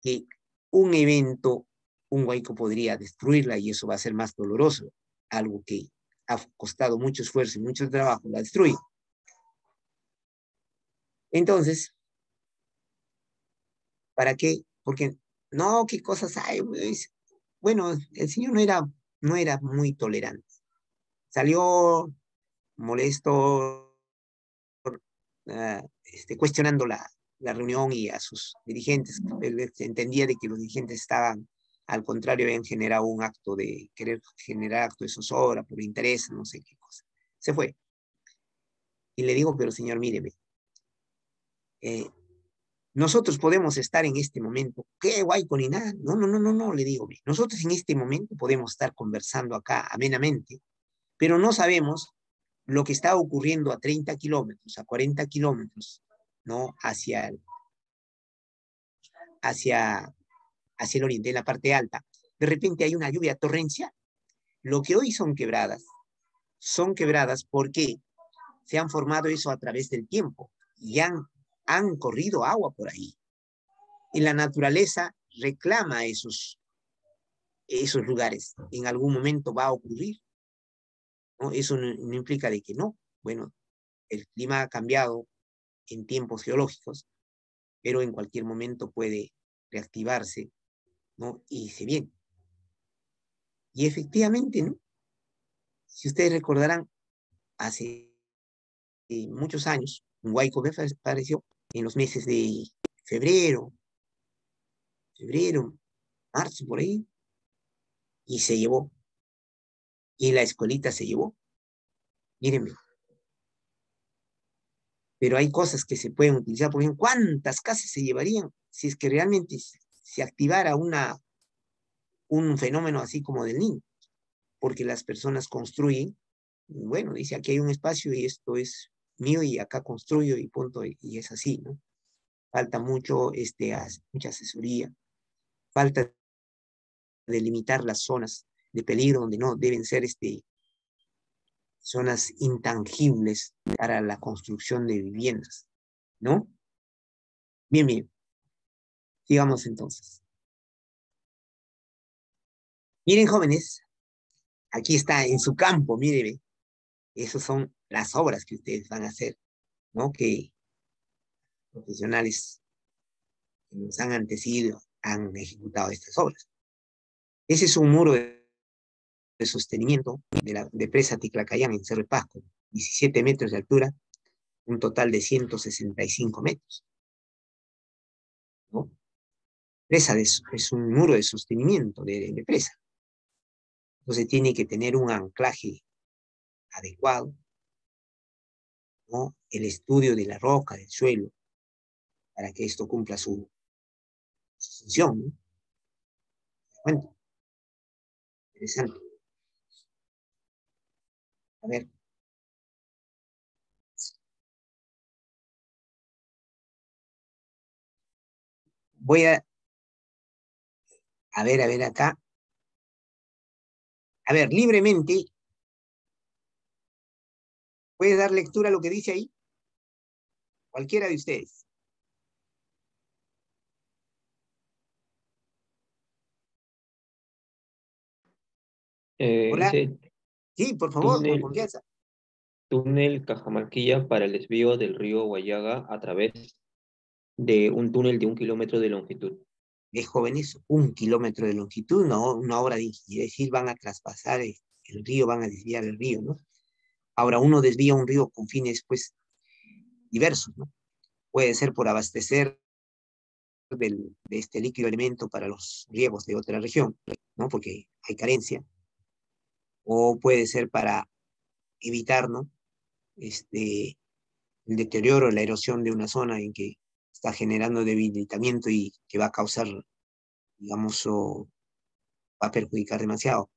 A: que un evento, un huaico podría destruirla y eso va a ser más doloroso. Algo que ha costado mucho esfuerzo y mucho trabajo, la destruye. Entonces, ¿para qué? Porque, no, ¿qué cosas hay? Bueno, el señor no era muy tolerante. Salió molesto, cuestionando la reunión y a sus dirigentes. Él entendía de que los dirigentes estaban, al contrario, habían generado un acto de querer generar acto de zozobra por interés, no sé qué cosa. Se fue. Y le digo, pero señor, míreme, eh, nosotros podemos estar en este momento, qué guay con ni nada, no, le digo, nosotros en este momento podemos estar conversando acá amenamente, pero no sabemos lo que está ocurriendo a 30 kilómetros, a 40 kilómetros, ¿no? Hacia, hacia el oriente, en la parte alta. De repente hay una lluvia torrencial. Lo que hoy son quebradas porque se han formado eso a través del tiempo y han corrido agua por ahí. Y la naturaleza reclama esos lugares. En algún momento va a ocurrir, ¿no? Eso no implica de que no. Bueno, el clima ha cambiado en tiempos geológicos, pero en cualquier momento puede reactivarse, ¿no? Y se viene. Y efectivamente, ¿no? Si ustedes recordarán, hace muchos años, un huaico apareció en los meses de febrero, marzo, por ahí, y se llevó. Y la escuelita se llevó. Mírenme. Pero hay cosas que se pueden utilizar. Por ejemplo, ¿cuántas casas se llevarían si es que realmente se activara un fenómeno así como del niño? Porque las personas construyen, bueno, dice, aquí hay un espacio y esto es mío y acá construyo y punto, y es así, ¿no? Falta mucha asesoría, falta delimitar las zonas de peligro donde no deben ser zonas intangibles para la construcción de viviendas, ¿no? Bien, sigamos entonces. Miren, jóvenes, aquí está en su campo, miren, esas son las obras que ustedes van a hacer, ¿no? Que profesionales que nos han antecedido han ejecutado estas obras. Ese es un muro de sostenimiento de presa Ticlacayán en Cerro de Pasco, 17 metros de altura, un total de 165 metros, ¿no? Presa es un muro de sostenimiento de presa. Entonces tiene que tener un anclaje adecuado, ¿no? El estudio de la roca, del suelo, para que esto cumpla su función, ¿no? Bueno, interesante. A ver. voy a ver acá. A ver, libremente, ¿puede dar lectura a lo que dice ahí? Cualquiera de ustedes. Hola.
E: Dice
A: Sí, por favor, con
E: túnel,
A: confianza.
E: túnel Cajamarquilla para el desvío del río Guayaga a través de un túnel de 1 kilómetro de longitud.
A: De jóvenes, 1 kilómetro de longitud, no, una obra de ingeniería, es decir, van a traspasar el río, van a desviar el río, ¿no? Ahora, uno desvía un río con fines, pues, diversos, ¿no? Puede ser por abastecer de este líquido elemento para los riegos de otra región, ¿no? Porque hay carencia. O puede ser para evitar, ¿no? El deterioro, la erosión de una zona en que está generando debilitamiento y que va a causar, digamos, o va a perjudicar demasiado,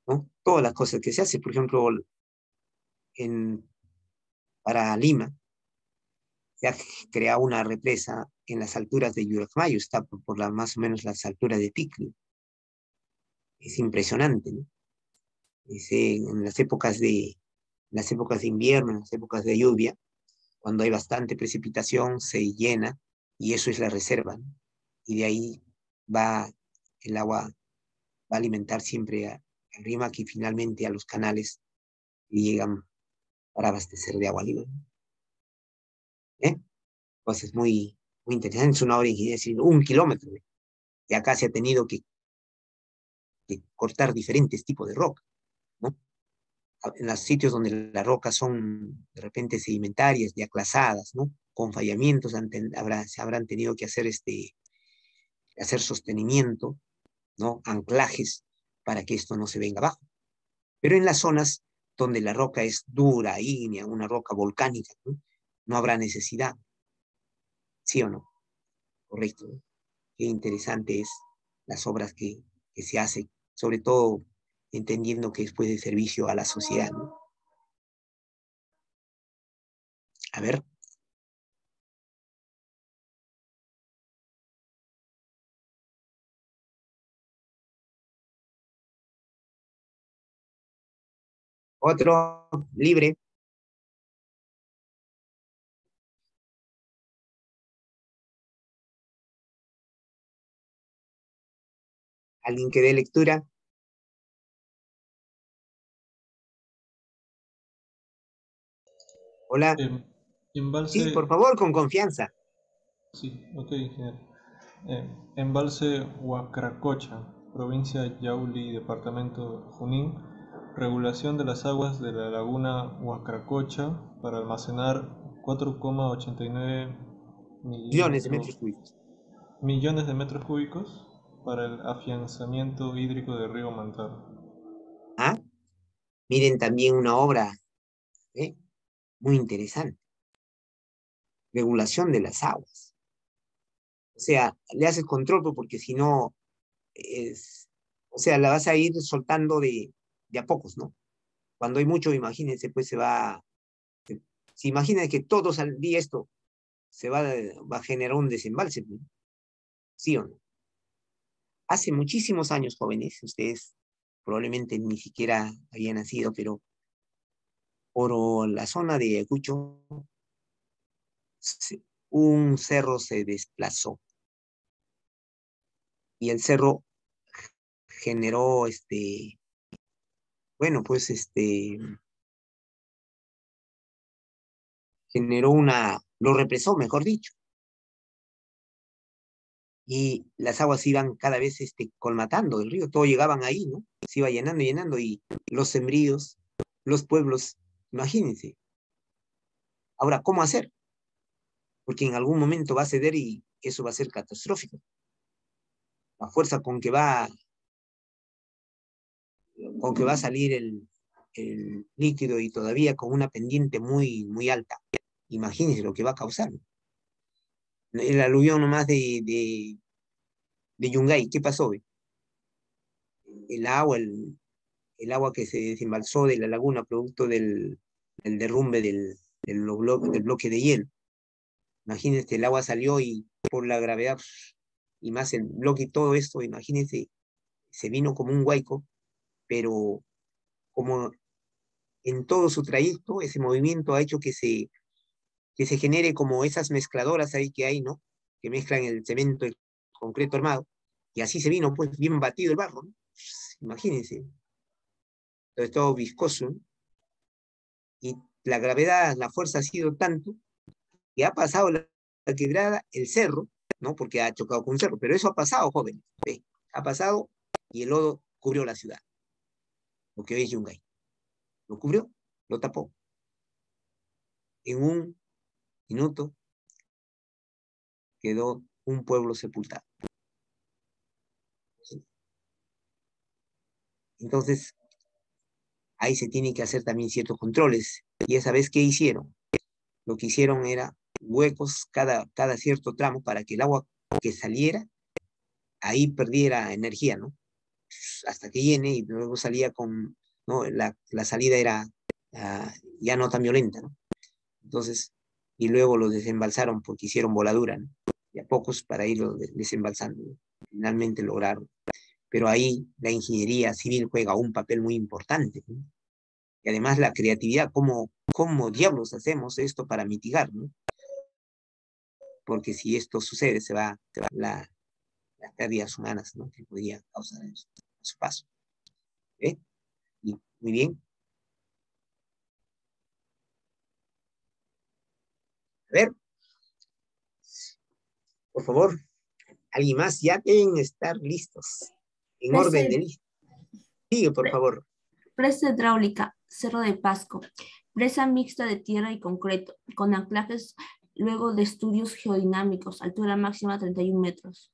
A: ¿no? Todas las cosas que se hacen, por ejemplo, para Lima, se ha creado una represa en las alturas de Yuracmayo, está por más o menos las alturas de Ticlio. Es impresionante, ¿no? En las épocas de invierno, en las épocas de lluvia, cuando hay bastante precipitación, se llena y eso es la reserva, ¿no? Y de ahí va el agua, va a alimentar siempre al Rímac y finalmente a los canales que llegan para abastecer de agua Lima, ¿no? ¿Eh? Pues es muy interesante, es una obra de ingeniería, es decir, 1 kilómetro. De acá se ha tenido que cortar diferentes tipos de roca, ¿no? En los sitios donde las rocas son de repente sedimentarias, ya clasadas, ¿no? Con fallamientos, se habrán tenido que hacer sostenimiento, ¿no? Anclajes para que esto no se venga abajo. Pero en las zonas donde la roca es dura, ígnea, una roca volcánica, ¿no? No habrá necesidad, ¿sí o no? Correcto, ¿no? Qué interesante es las obras que se hacen, sobre todo entendiendo que es pues de servicio a la sociedad, ¿no? A ver, otro libre. ¿Alguien que dé lectura? Hola. Sí, por
G: Embalse,
A: favor, con confianza.
G: sí, ok, ingeniero. Embalse Huacracocha, provincia Yauli, departamento Junín. Regulación de las aguas de la laguna Huacracocha para almacenar 4,89
A: Millones de metros cúbicos.
G: millones de metros cúbicos para el afianzamiento hídrico del río Mantar.
A: ¿Ah? Miren también una obra, ¿eh? Muy interesante. Regulación de las aguas. O sea, le haces control pues, porque si no, o sea, la vas a ir soltando de a pocos, ¿no? Cuando hay mucho, imagínense, pues se imagina que todos al día esto va a generar un desembalse, ¿no? ¿Sí o no? Hace muchísimos años, jóvenes, ustedes probablemente ni siquiera habían nacido, pero por la zona de Ayacucho, un cerro se desplazó y el cerro generó bueno, pues generó lo represó, mejor dicho, y las aguas iban cada vez colmatando el río, todo llegaban ahí, ¿no? Se iba llenando, llenando, y los sembríos, los pueblos, imagínense. Ahora, ¿cómo hacer? Porque en algún momento va a ceder y eso va a ser catastrófico. La fuerza con que va a salir el líquido y todavía con una pendiente muy, muy alta. Imagínense lo que va a causar. El aluvión nomás de Yungay, ¿qué pasó? El agua, el agua que se desembalsó de la laguna producto del derrumbe del bloque de hielo. Imagínense, el agua salió y por la gravedad, y más el bloque y todo esto, imagínense, se vino como un huaico, pero como en todo su trayecto, ese movimiento ha hecho que se genere como esas mezcladoras ahí que hay, ¿no? Que mezclan el cemento, el concreto armado, y así se vino, pues, bien batido el barro, ¿no? Imagínense. Entonces, todo viscoso, ¿no? Y la gravedad, la fuerza ha sido tanto que ha pasado la quebrada, el cerro, ¿no? Porque ha chocado con un cerro, pero eso ha pasado, jóvenes, ¿ve? Ha pasado y el lodo cubrió la ciudad, lo que veis Yungay. Lo cubrió, lo tapó. En un minuto quedó un pueblo sepultado. Entonces, ahí se tienen que hacer también ciertos controles. Y esa vez, ¿qué hicieron? Lo que hicieron era huecos cada cierto tramo para que el agua que saliera, ahí perdiera energía, ¿no? Hasta que llene y luego salía con, ¿no? La salida era ya no tan violenta, ¿no? Entonces, y luego lo desembalsaron porque hicieron voladura, ¿no? Y a pocos para irlo desembalsando, ¿no? Finalmente lograron. Pero ahí la ingeniería civil juega un papel muy importante, ¿no? Y además la creatividad, ¿cómo diablos hacemos esto para mitigar, ¿no? Porque si esto sucede, se va las pérdidas humanas, ¿no? Que podría causar eso, a su paso. ¿Eh? Y, muy bien. A ver, por favor, alguien más, ya deben estar listos, en orden de lista. Sigue, por favor.
H: Presa hidráulica, Cerro de Pasco. Presa mixta de tierra y concreto, con anclajes luego de estudios geodinámicos, altura máxima 31 metros.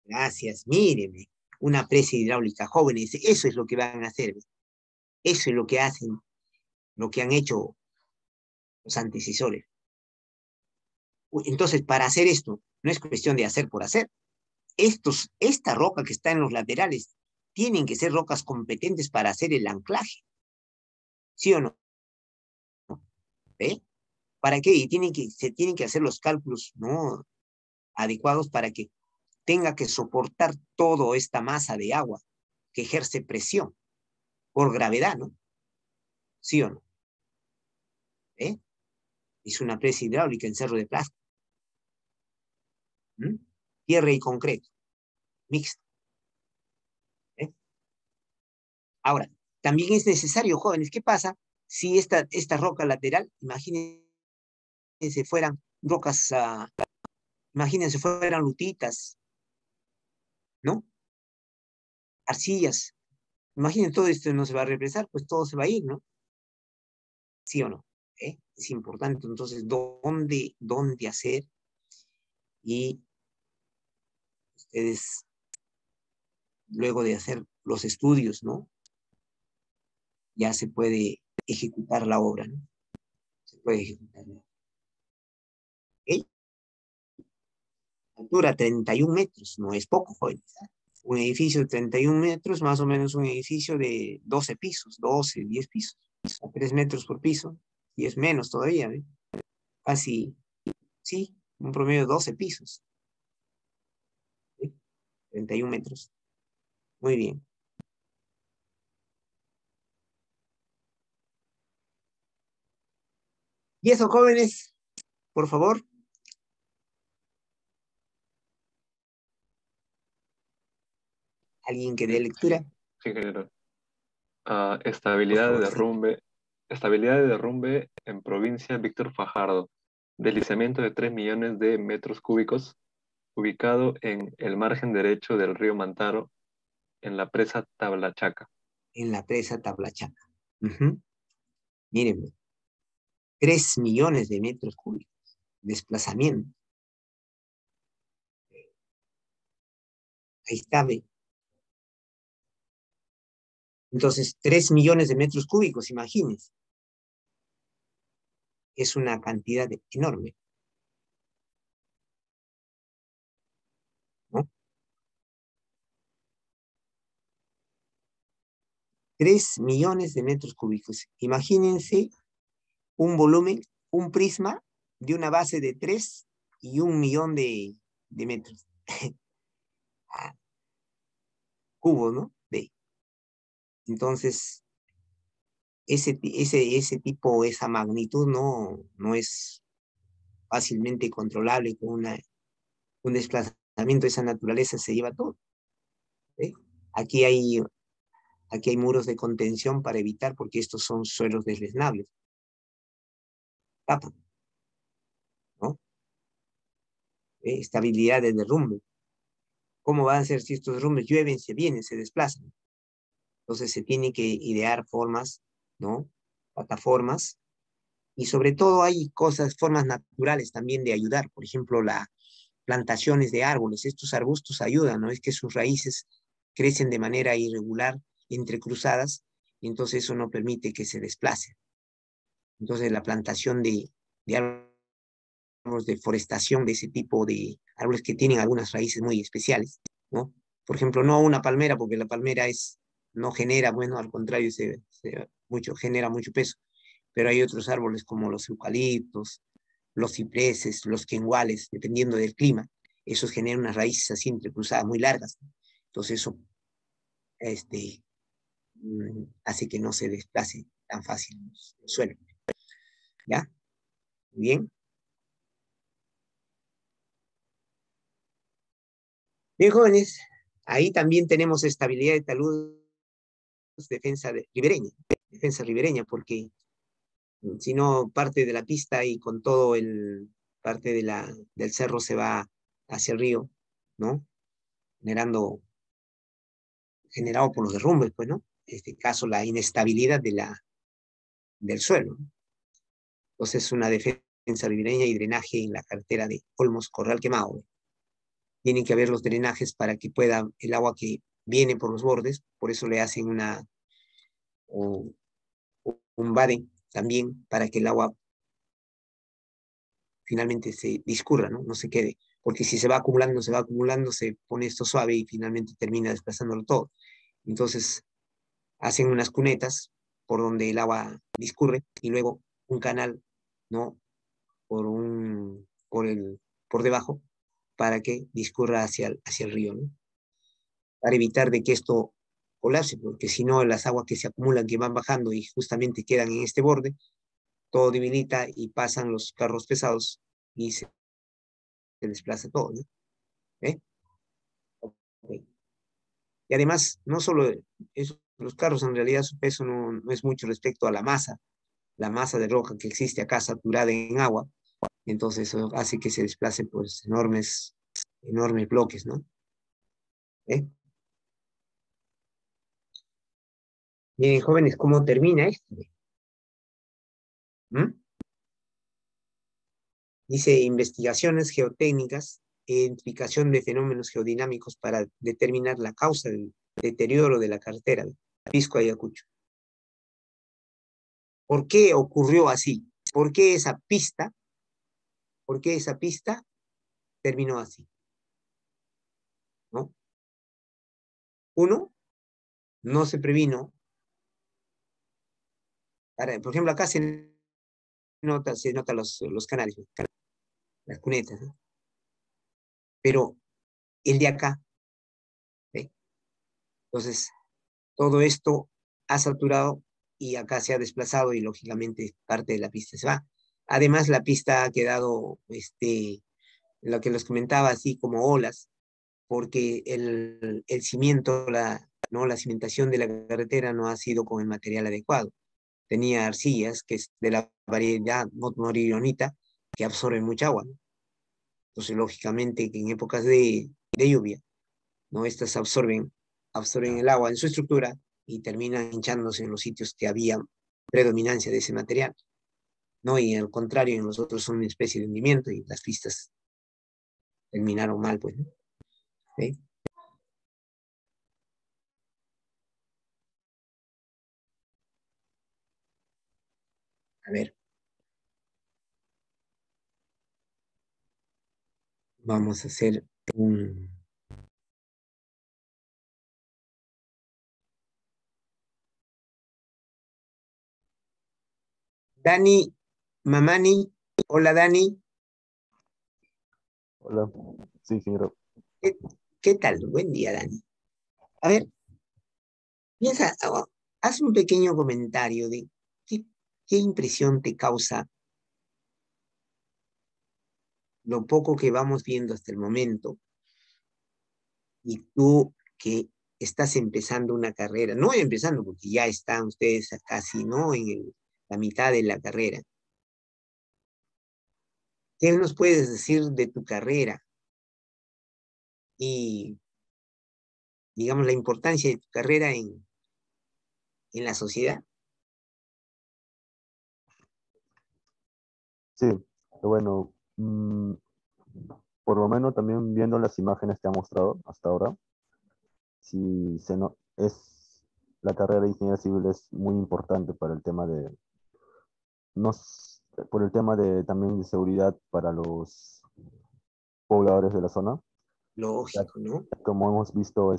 A: Gracias, míreme. Una presa hidráulica, jóvenes, eso es lo que van a hacer. Eso es lo que hacen, lo que han hecho los antecesores. Entonces, para hacer esto, no es cuestión de hacer por hacer. Esta roca que está en los laterales, tienen que ser rocas competentes para hacer el anclaje. ¿Sí o no? ¿Eh? ¿Para qué? Y se tienen que hacer los cálculos, ¿no? Adecuados para que tenga que soportar toda esta masa de agua que ejerce presión por gravedad, ¿no? ¿Sí o no? ¿Eh? Es una presa hidráulica en Cerro de Pasco. ¿Mm? Tierra y concreto, mixto. ¿Eh? Ahora, también es necesario, jóvenes, ¿qué pasa si esta roca lateral, imagínense fueran rocas, imagínense fueran lutitas, ¿no? Arcillas. Imaginen, todo esto no se va a represar, pues todo se va a ir, ¿no? ¿Sí o no? ¿Eh? Es importante, entonces, ¿dónde hacer? Y ustedes, luego de hacer los estudios, ¿no? Ya se puede ejecutar la obra, ¿no? Se puede ejecutar. ¿Ok? Altura 31 metros, no es poco, jóvenes. Un edificio de 31 metros, más o menos un edificio de 12 pisos, 12, 10 pisos. A 3 metros por piso, y es menos todavía, ¿eh? Casi, sí, un promedio de 12 pisos. ¿Sí? 31 metros. Muy bien. Y eso, jóvenes, por favor. ¿Alguien que dé lectura?
I: Sí, ingeniero.
A: Por
I: Estabilidad de
A: favor, sí.
I: derrumbe. Estabilidad de derrumbe en provincia Víctor Fajardo. Deslizamiento de 3 millones de metros cúbicos, ubicado en el margen derecho del río Mantaro, en la presa Tablachaca.
A: En la presa Tablachaca. Mírenme. 3 millones de metros cúbicos. Desplazamiento. Ahí está, ¿ve? Entonces, 3 millones de metros cúbicos, imagínense. Es una cantidad enorme, ¿no? 3 millones de metros cúbicos. Imagínense un volumen, un prisma de una base de 3 y 1 millón de de metros cubos, ¿no? Entonces, ese tipo, esa magnitud no es fácilmente controlable con un desplazamiento de esa naturaleza, se lleva todo. ¿Sí? Aquí hay muros de contención para evitar, porque estos son suelos desliznables. Tapan, ¿no? Estabilidad del derrumbe. ¿Cómo van a ser si estos derrumbes llueven, se vienen, se desplazan? Entonces se tiene que idear formas, ¿no? Plataformas. Y sobre todo hay formas naturales también de ayudar. Por ejemplo, las plantaciones de árboles. Estos arbustos ayudan, ¿no? Es que sus raíces crecen de manera irregular, entrecruzadas, y entonces eso no permite que se desplacen. Entonces la plantación de árboles de forestación, de ese tipo de árboles que tienen algunas raíces muy especiales, ¿no? Por ejemplo, no una palmera, porque la palmera no genera, bueno, al contrario, genera mucho peso, pero hay otros árboles como los eucaliptos, los cipreses, los quenguales, dependiendo del clima, esos generan unas raíces así entrecruzadas muy largas. Entonces eso hace que no se desplace tan fácil el suelo. ¿Ya? Bien. Bien, jóvenes, ahí también tenemos estabilidad de talud, defensa ribereña, porque si no, parte de la pista y con todo parte del cerro se va hacia el río, ¿no? Generado por los derrumbes, pues, ¿no? En este caso, la inestabilidad del suelo, ¿no? Entonces, una defensa ribereña y drenaje en la carretera de Olmos Corral Quemado, ¿no? Tienen que haber los drenajes para que pueda el agua que viene por los bordes, por eso le hacen un vade también para que el agua finalmente se discurra, ¿no? No se quede, porque si se va acumulando, se pone esto suave y finalmente termina desplazándolo todo. Entonces, hacen unas cunetas por donde el agua discurre y luego un canal, ¿no? Por debajo para que discurra hacia el río, ¿no? Para evitar de que esto colapse, porque si no, las aguas que se acumulan, que van bajando y justamente quedan en este borde, todo debilita y pasan los carros pesados y se desplaza todo, ¿no? ¿Eh? Okay. Y además, no solo los carros, en realidad su peso no es mucho respecto a la masa de roca que existe acá saturada en agua, entonces eso hace que se desplacen pues enormes bloques, ¿no? ¿Eh? Miren, jóvenes, ¿cómo termina esto? ¿Mm? Dice investigaciones geotécnicas e identificación de fenómenos geodinámicos para determinar la causa del deterioro de la carretera de Pisco Ayacucho. ¿Por qué ocurrió así? ¿Por qué esa pista terminó así? ¿No? Uno, no se previno. Por ejemplo, acá se nota los canales, las cunetas, ¿no? Pero el de acá, ¿eh? Entonces, todo esto ha saturado y acá se ha desplazado y lógicamente parte de la pista se va. Además, la pista ha quedado, lo que les comentaba, así como olas, porque el cimiento, ¿no? La cimentación de la carretera no ha sido con el material adecuado. Tenía arcillas, que es de la variedad moririonita, que absorben mucha agua, ¿no? Entonces, lógicamente, que en épocas de lluvia, ¿no? Estas absorben el agua en su estructura y terminan hinchándose en los sitios que había predominancia de ese material, ¿no? Y al contrario, en los otros son una especie de hundimiento y las pistas terminaron mal, pues, ¿no? ¿Sí? A ver. Vamos a hacer un... Dani Mamani. Hola, Dani.
D: Hola. Sí, ingeniero.
A: ¿Qué, qué tal? Buen día, Dani. A ver, piensa, haz un pequeño comentario de qué impresión te causa lo poco que vamos viendo hasta el momento y tú que estás empezando una carrera, no empezando porque ya están ustedes casi, ¿no? La mitad de la carrera. ¿Qué nos puedes decir de tu carrera y, digamos, la importancia de tu carrera en la sociedad?
D: Sí, bueno, por lo menos también viendo las imágenes que ha mostrado hasta ahora, sí se no, la carrera de ingeniería civil es muy importante para el tema de, no, por el tema de también de seguridad para los pobladores de la zona. Ya
A: Lógico, ¿no?
D: como hemos visto,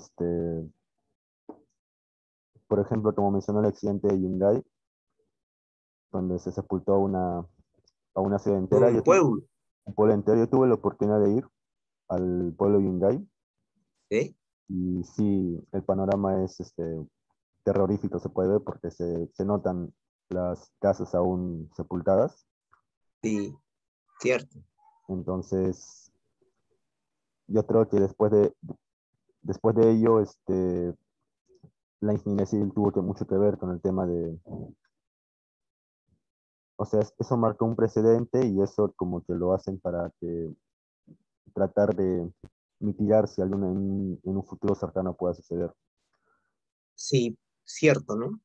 D: por ejemplo, como mencionó el accidente de Yungay, donde se sepultó a una ciudad entera,
A: Un pueblo,
D: un pueblo entero. Yo tuve la oportunidad de ir al pueblo de Yungay
A: ¿eh?
D: y sí, el panorama es terrorífico, se puede ver, porque se notan las casas aún sepultadas.
A: Sí, cierto.
D: Entonces, yo creo que después de ello, la ingeniería civil tuvo mucho que ver con el tema de, o sea, eso marcó un precedente y eso como que lo hacen para que tratar de mitigar si en un futuro cercano pueda suceder.
A: Sí, cierto, ¿no?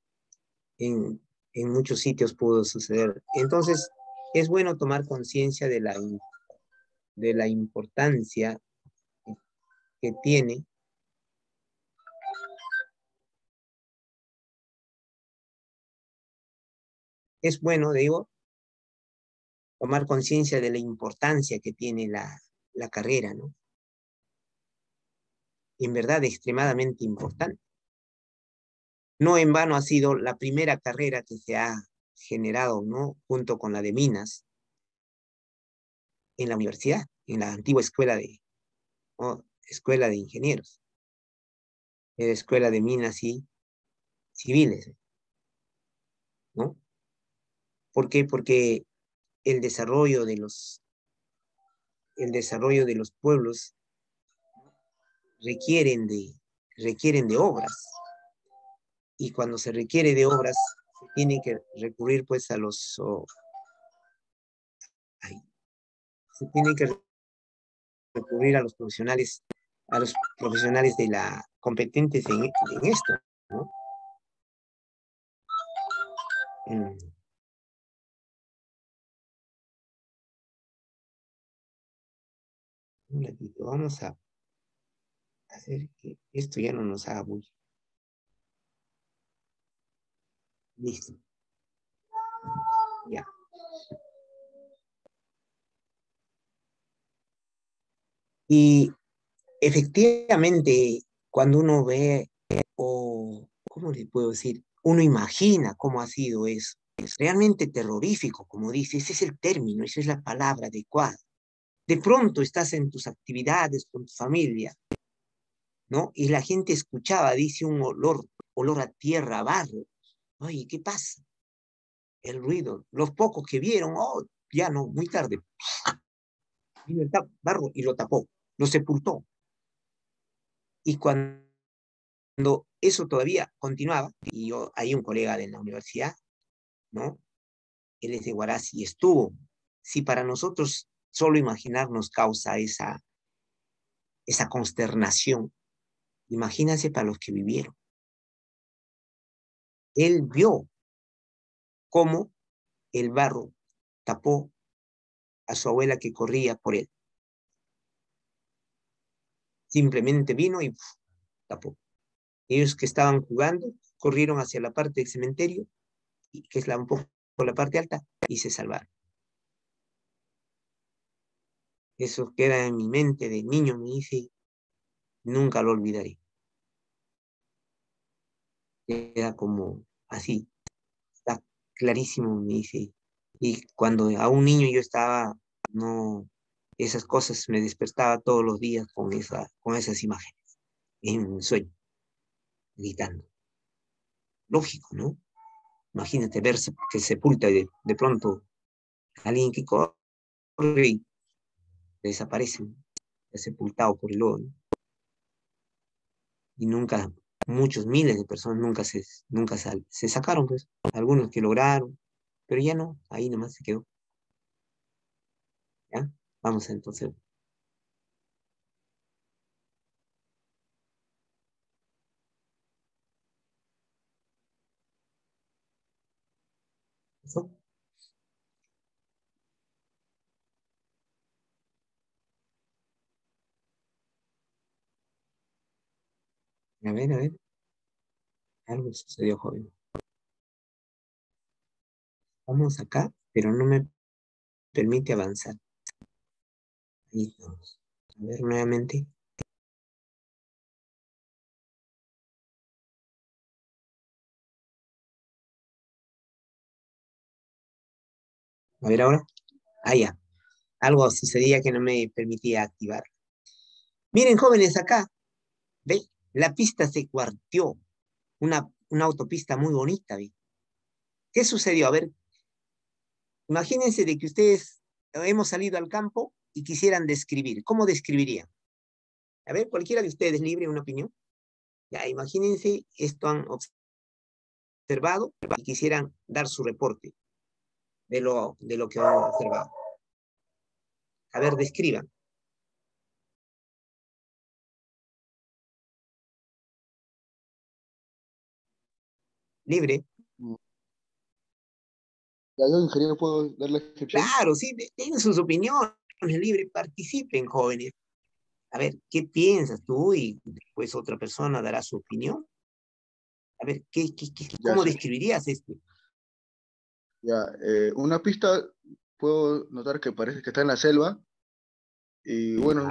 A: En muchos sitios pudo suceder. Entonces, es bueno tomar conciencia de la importancia que tiene. Es bueno, digo, tomar conciencia de la importancia que tiene la carrera, ¿no? En verdad, extremadamente importante. No en vano ha sido la primera carrera que se ha generado, ¿no? Junto con la de minas en la universidad, en la antigua ¿no? Escuela de ingenieros, era escuela de minas y civiles, ¿no? ¿Por qué? Porque el desarrollo de el desarrollo de los pueblos requieren requieren de obras. Y cuando se requiere de obras, se tiene que recurrir pues se tiene que recurrir a los profesionales de la competentes en esto, ¿no? Mm, un ratito, vamos a hacer que esto ya no nos haga bullying. Listo, ya. Y efectivamente, cuando uno ve, o, ¿cómo le puedo decir? Uno imagina cómo ha sido eso. Es realmente terrorífico, como dice, ese es el término, esa es la palabra adecuada. De pronto estás en tus actividades con tu familia, ¿no? Y la gente escuchaba, dice un olor a tierra, a barro. Oye, ¿qué pasa? El ruido. Los pocos que vieron, oh, ya no, muy tarde. Vino el barro y lo tapó, lo sepultó. Y cuando eso todavía continuaba, y yo, hay un colega de la universidad, ¿no? Él es de Huaraz y estuvo. Si para nosotros solo imaginarnos causa esa consternación, imagínense para los que vivieron. Él vio cómo el barro tapó a su abuela que corría por él. Simplemente vino y tapó. Ellos que estaban jugando corrieron hacia la parte del cementerio, que es un poco la parte alta, y se salvaron. Eso queda en mi mente de niño, me dice, nunca lo olvidaré. Queda como así, está clarísimo, me dice. Y cuando a un niño yo estaba, no, esas cosas me despertaba todos los días con esas imágenes, en un sueño, gritando. Lógico, ¿no? Imagínate verse que sepulta de pronto a alguien que corre y desaparece, ¿no? Sepultado por el lodo, ¿no? Y nunca, muchos miles de personas se sacaron, pues, algunos que lograron, pero ya no, ahí nomás se quedó. ¿Ya? Vamos entonces. ¿Eso? A ver, algo sucedió, joven. Vamos acá, pero no me permite avanzar. Ahí estamos. A ver nuevamente. A ver ahora. Ah, ya. Algo sucedía que no me permitía activar. Miren, jóvenes, acá. ¿Ve? La pista se cuarteó. Una autopista muy bonita, ¿ve? ¿Qué sucedió? A ver, imagínense de que ustedes hemos salido al campo y quisieran describir. ¿Cómo describirían? A ver, cualquiera de ustedes libre una opinión. Ya, imagínense, esto han observado y quisieran dar su reporte de lo que han observado. A ver, describan. Libre.
J: Ya yo, ingeniero, puedo dar la descripción.
A: Claro, sí, den sus opiniones, libre, participen, jóvenes. A ver, ¿qué piensas tú? Y después otra persona dará su opinión. A ver,
J: Ya,
A: ¿cómo
J: sí.
A: describirías esto?
J: Ya, una pista, puedo notar que parece que está en la selva y bueno,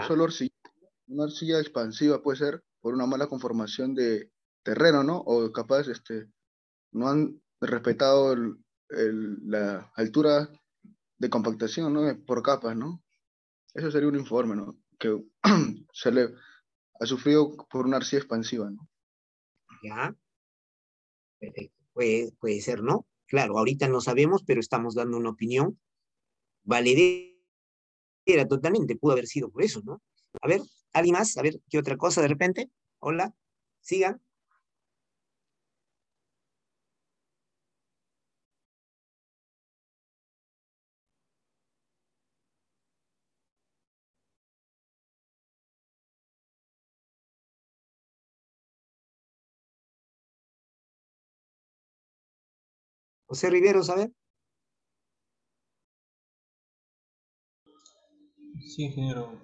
J: una arcilla expansiva puede ser por una mala conformación de terreno, ¿no? O capaz no han respetado la altura de compactación, ¿no? Por capas, ¿no? Eso sería un informe, ¿no? Que ha sufrido por una arcilla expansiva, ¿no?
A: Ya, perfecto. Puede ser, ¿no? Claro, ahorita no sabemos, pero estamos dando una opinión valedera totalmente. Pudo haber sido por eso, ¿no? A ver, ¿alguien más? A ver, ¿qué otra cosa de repente? Hola, sigan. José Riveros, a ver.
G: Sí, ingeniero.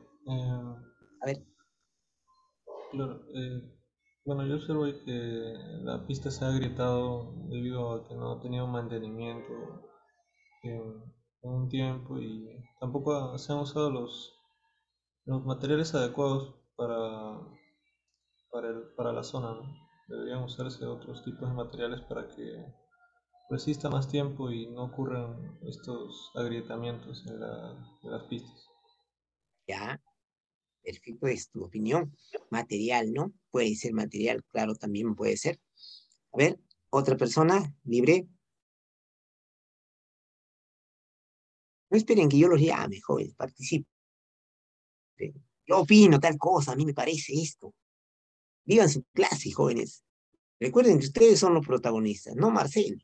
A: A ver.
G: Claro, bueno, yo observo ahí que la pista se ha agrietado debido a que no ha tenido mantenimiento en un tiempo y tampoco se han usado los materiales adecuados para la zona, ¿no? Deberían usarse otros tipos de materiales para que resista más tiempo y no ocurran estos agrietamientos en las pistas.
A: Ya, perfecto, es tu opinión. Material, ¿no? Puede ser material, claro, también puede ser. A ver, otra persona, libre. No esperen que yo los llame, jóvenes, participen. Yo opino tal cosa, a mí me parece esto. Vivan su clase, jóvenes. Recuerden que ustedes son los protagonistas, no Marcelo.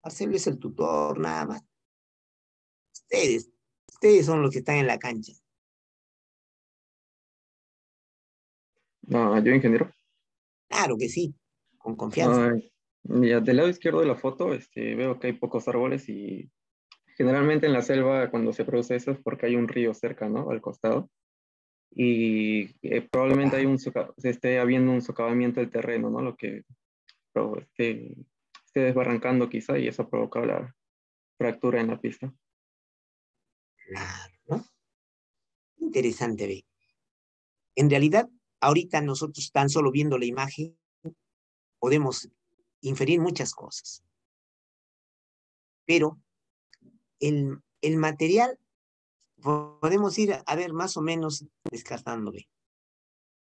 A: Marcelo es el tutor, nada más. Ustedes son los que están en la cancha.
B: No, yo ingeniero.
A: Claro que sí, con confianza.
B: Ya, del lado izquierdo de la foto veo que hay pocos árboles y generalmente en la selva cuando se produce eso es porque hay un río cerca, ¿no? Al costado. Y probablemente
A: Ya,
B: se esté habiendo un socavamiento del terreno, ¿no? Lo que esté desbarrancando quizá y eso ha provocado la fractura en la pista.
A: claro, ¿no? Interesante, ve. En realidad, ahorita nosotros tan solo viendo la imagen podemos inferir muchas cosas, pero el material podemos ir a ver más o menos descartando.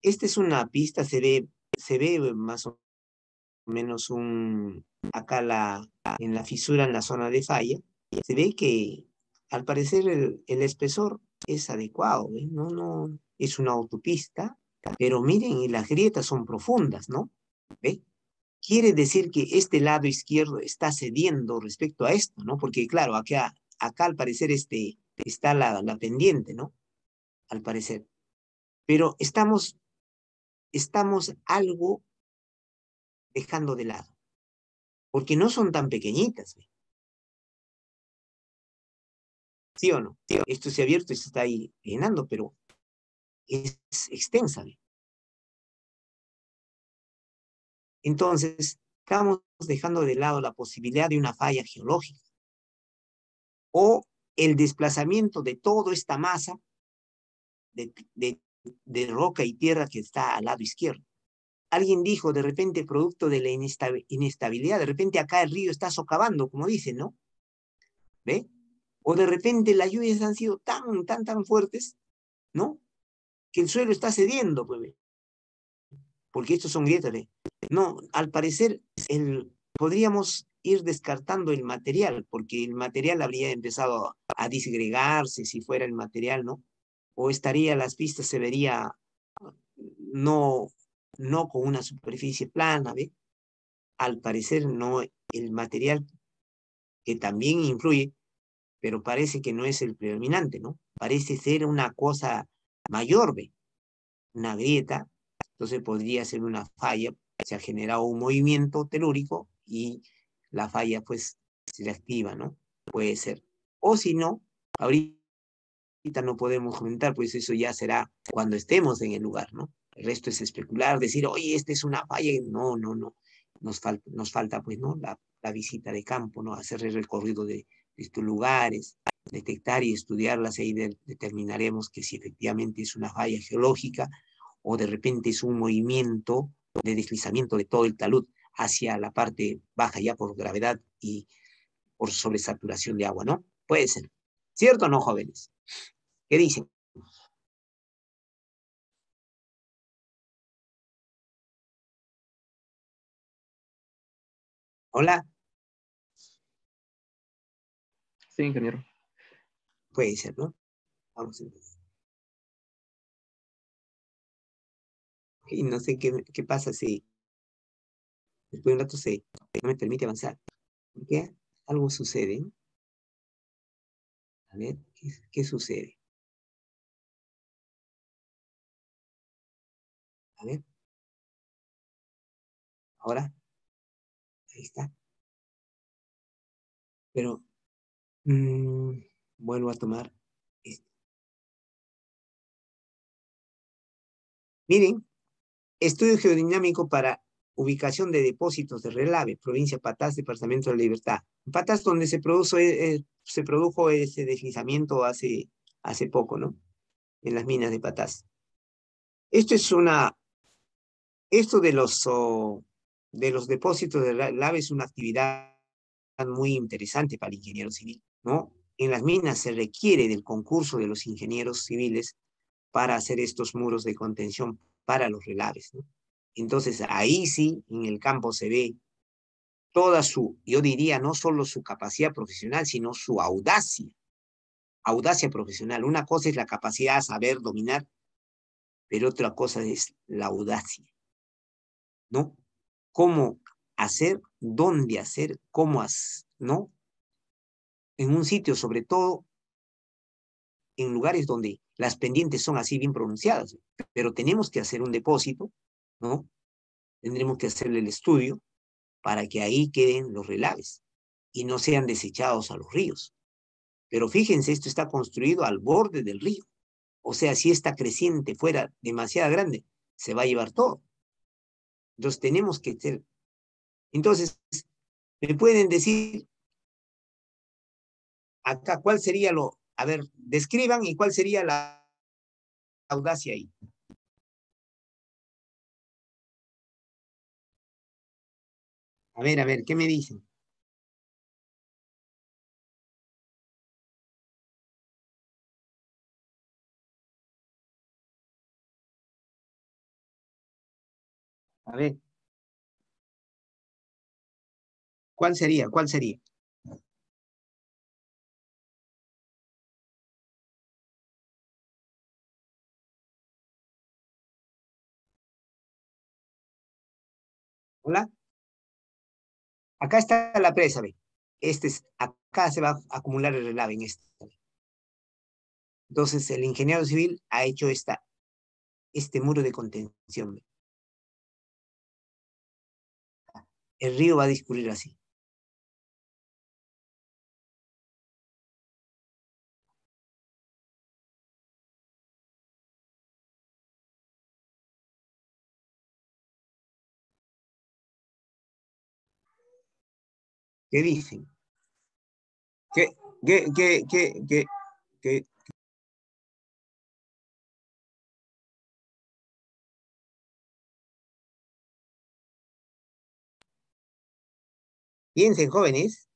A: Esta es una pista, se ve más o menos acá en la fisura, en la zona de falla, se ve que al parecer el espesor es adecuado, ¿ve? No, es una autopista, pero miren, y las grietas son profundas, ¿no? ¿Ve? Quiere decir que este lado izquierdo está cediendo respecto a esto, ¿no? Porque claro, acá al parecer está la pendiente, ¿no? Al parecer. Pero estamos algo dejando de lado, porque no son tan pequeñitas, ¿ve? ¿Sí o no? Esto se ha abierto y se está ahí llenando, pero es extensa, ¿ve? Entonces, estamos dejando de lado la posibilidad de una falla geológica o el desplazamiento de toda esta masa de roca y tierra que está al lado izquierdo. Alguien dijo, de repente, producto de la inestabilidad, de repente acá el río está socavando, como dicen, ¿no? ¿Ve? O de repente las lluvias han sido tan fuertes, ¿no? Que el suelo está cediendo, pues, ¿ve? Porque estos son grietas, ¿ve? No, al parecer, podríamos ir descartando el material, porque el material habría empezado a disgregarse si fuera el material, ¿no? O las pistas se vería no, no con una superficie plana, ¿ve? Al parecer no, el material que también influye, pero parece que no es el predominante, ¿no? Parece ser una cosa mayor, ¿ve? Una grieta, entonces podría ser una falla, se ha generado un movimiento telúrico y la falla pues se le activa, ¿no? Puede ser. O si no, ahorita no podemos comentar, pues eso ya será cuando estemos en el lugar, ¿no? El resto es especular, decir, oye, esta es una falla. No. Nos falta pues, ¿no? La visita de campo, ¿no? Hacer el recorrido de estos lugares, detectar y estudiarlas, y ahí determinaremos que si efectivamente es una falla geológica o de repente es un movimiento de deslizamiento de todo el talud hacia la parte baja ya por gravedad y por sobresaturación de agua, ¿no? Puede ser. ¿Cierto o no, jóvenes? ¿Qué dicen? Hola,
B: Sí, ingeniero.
A: puede ser, ¿no? Vamos a ver. Y no sé qué pasa si después de un rato no me permite avanzar. Porque algo sucede, ¿no? A ver, ¿qué sucede? A ver, ahora, ahí está. Pero mm, vuelvo a tomar esto. Miren, estudio geodinámico para ubicación de depósitos de relave, provincia Patás, departamento de Libertad. Patás donde se produjo ese deslizamiento hace poco, ¿no? En las minas de Patás. Esto de los depósitos de relave es una actividad muy interesante para el ingeniero civil, ¿no? En las minas se requiere del concurso de los ingenieros civiles para hacer estos muros de contención para los relaves, ¿no? Entonces ahí sí, en el campo se ve yo diría, no solo su capacidad profesional, sino su audacia profesional. Una cosa es la capacidad de saber dominar, pero otra cosa es la audacia, ¿no? Cómo hacer, dónde hacer, cómo hacer, ¿no? En un sitio, sobre todo, en lugares donde las pendientes son así bien pronunciadas, pero tenemos que hacer un depósito, ¿no? Tendremos que hacerle el estudio para que ahí queden los relaves y no sean desechados a los ríos. Pero fíjense, esto está construido al borde del río. O sea, si esta creciente fuera demasiado grande, se va a llevar todo. Entonces tenemos que ser. Entonces, me pueden decir acá cuál sería a ver, describan y cuál sería la audacia ahí. A ver, ¿qué me dicen? A ver, ¿cuál sería? ¿Cuál sería? ¿Hola? Acá está la presa, ve. Acá se va a acumular el relave en esta. Entonces, el ingeniero civil ha hecho este muro de contención, ve. El río va a discurrir así. ¿Qué dicen? ¿Qué, qué? Piensen, jóvenes.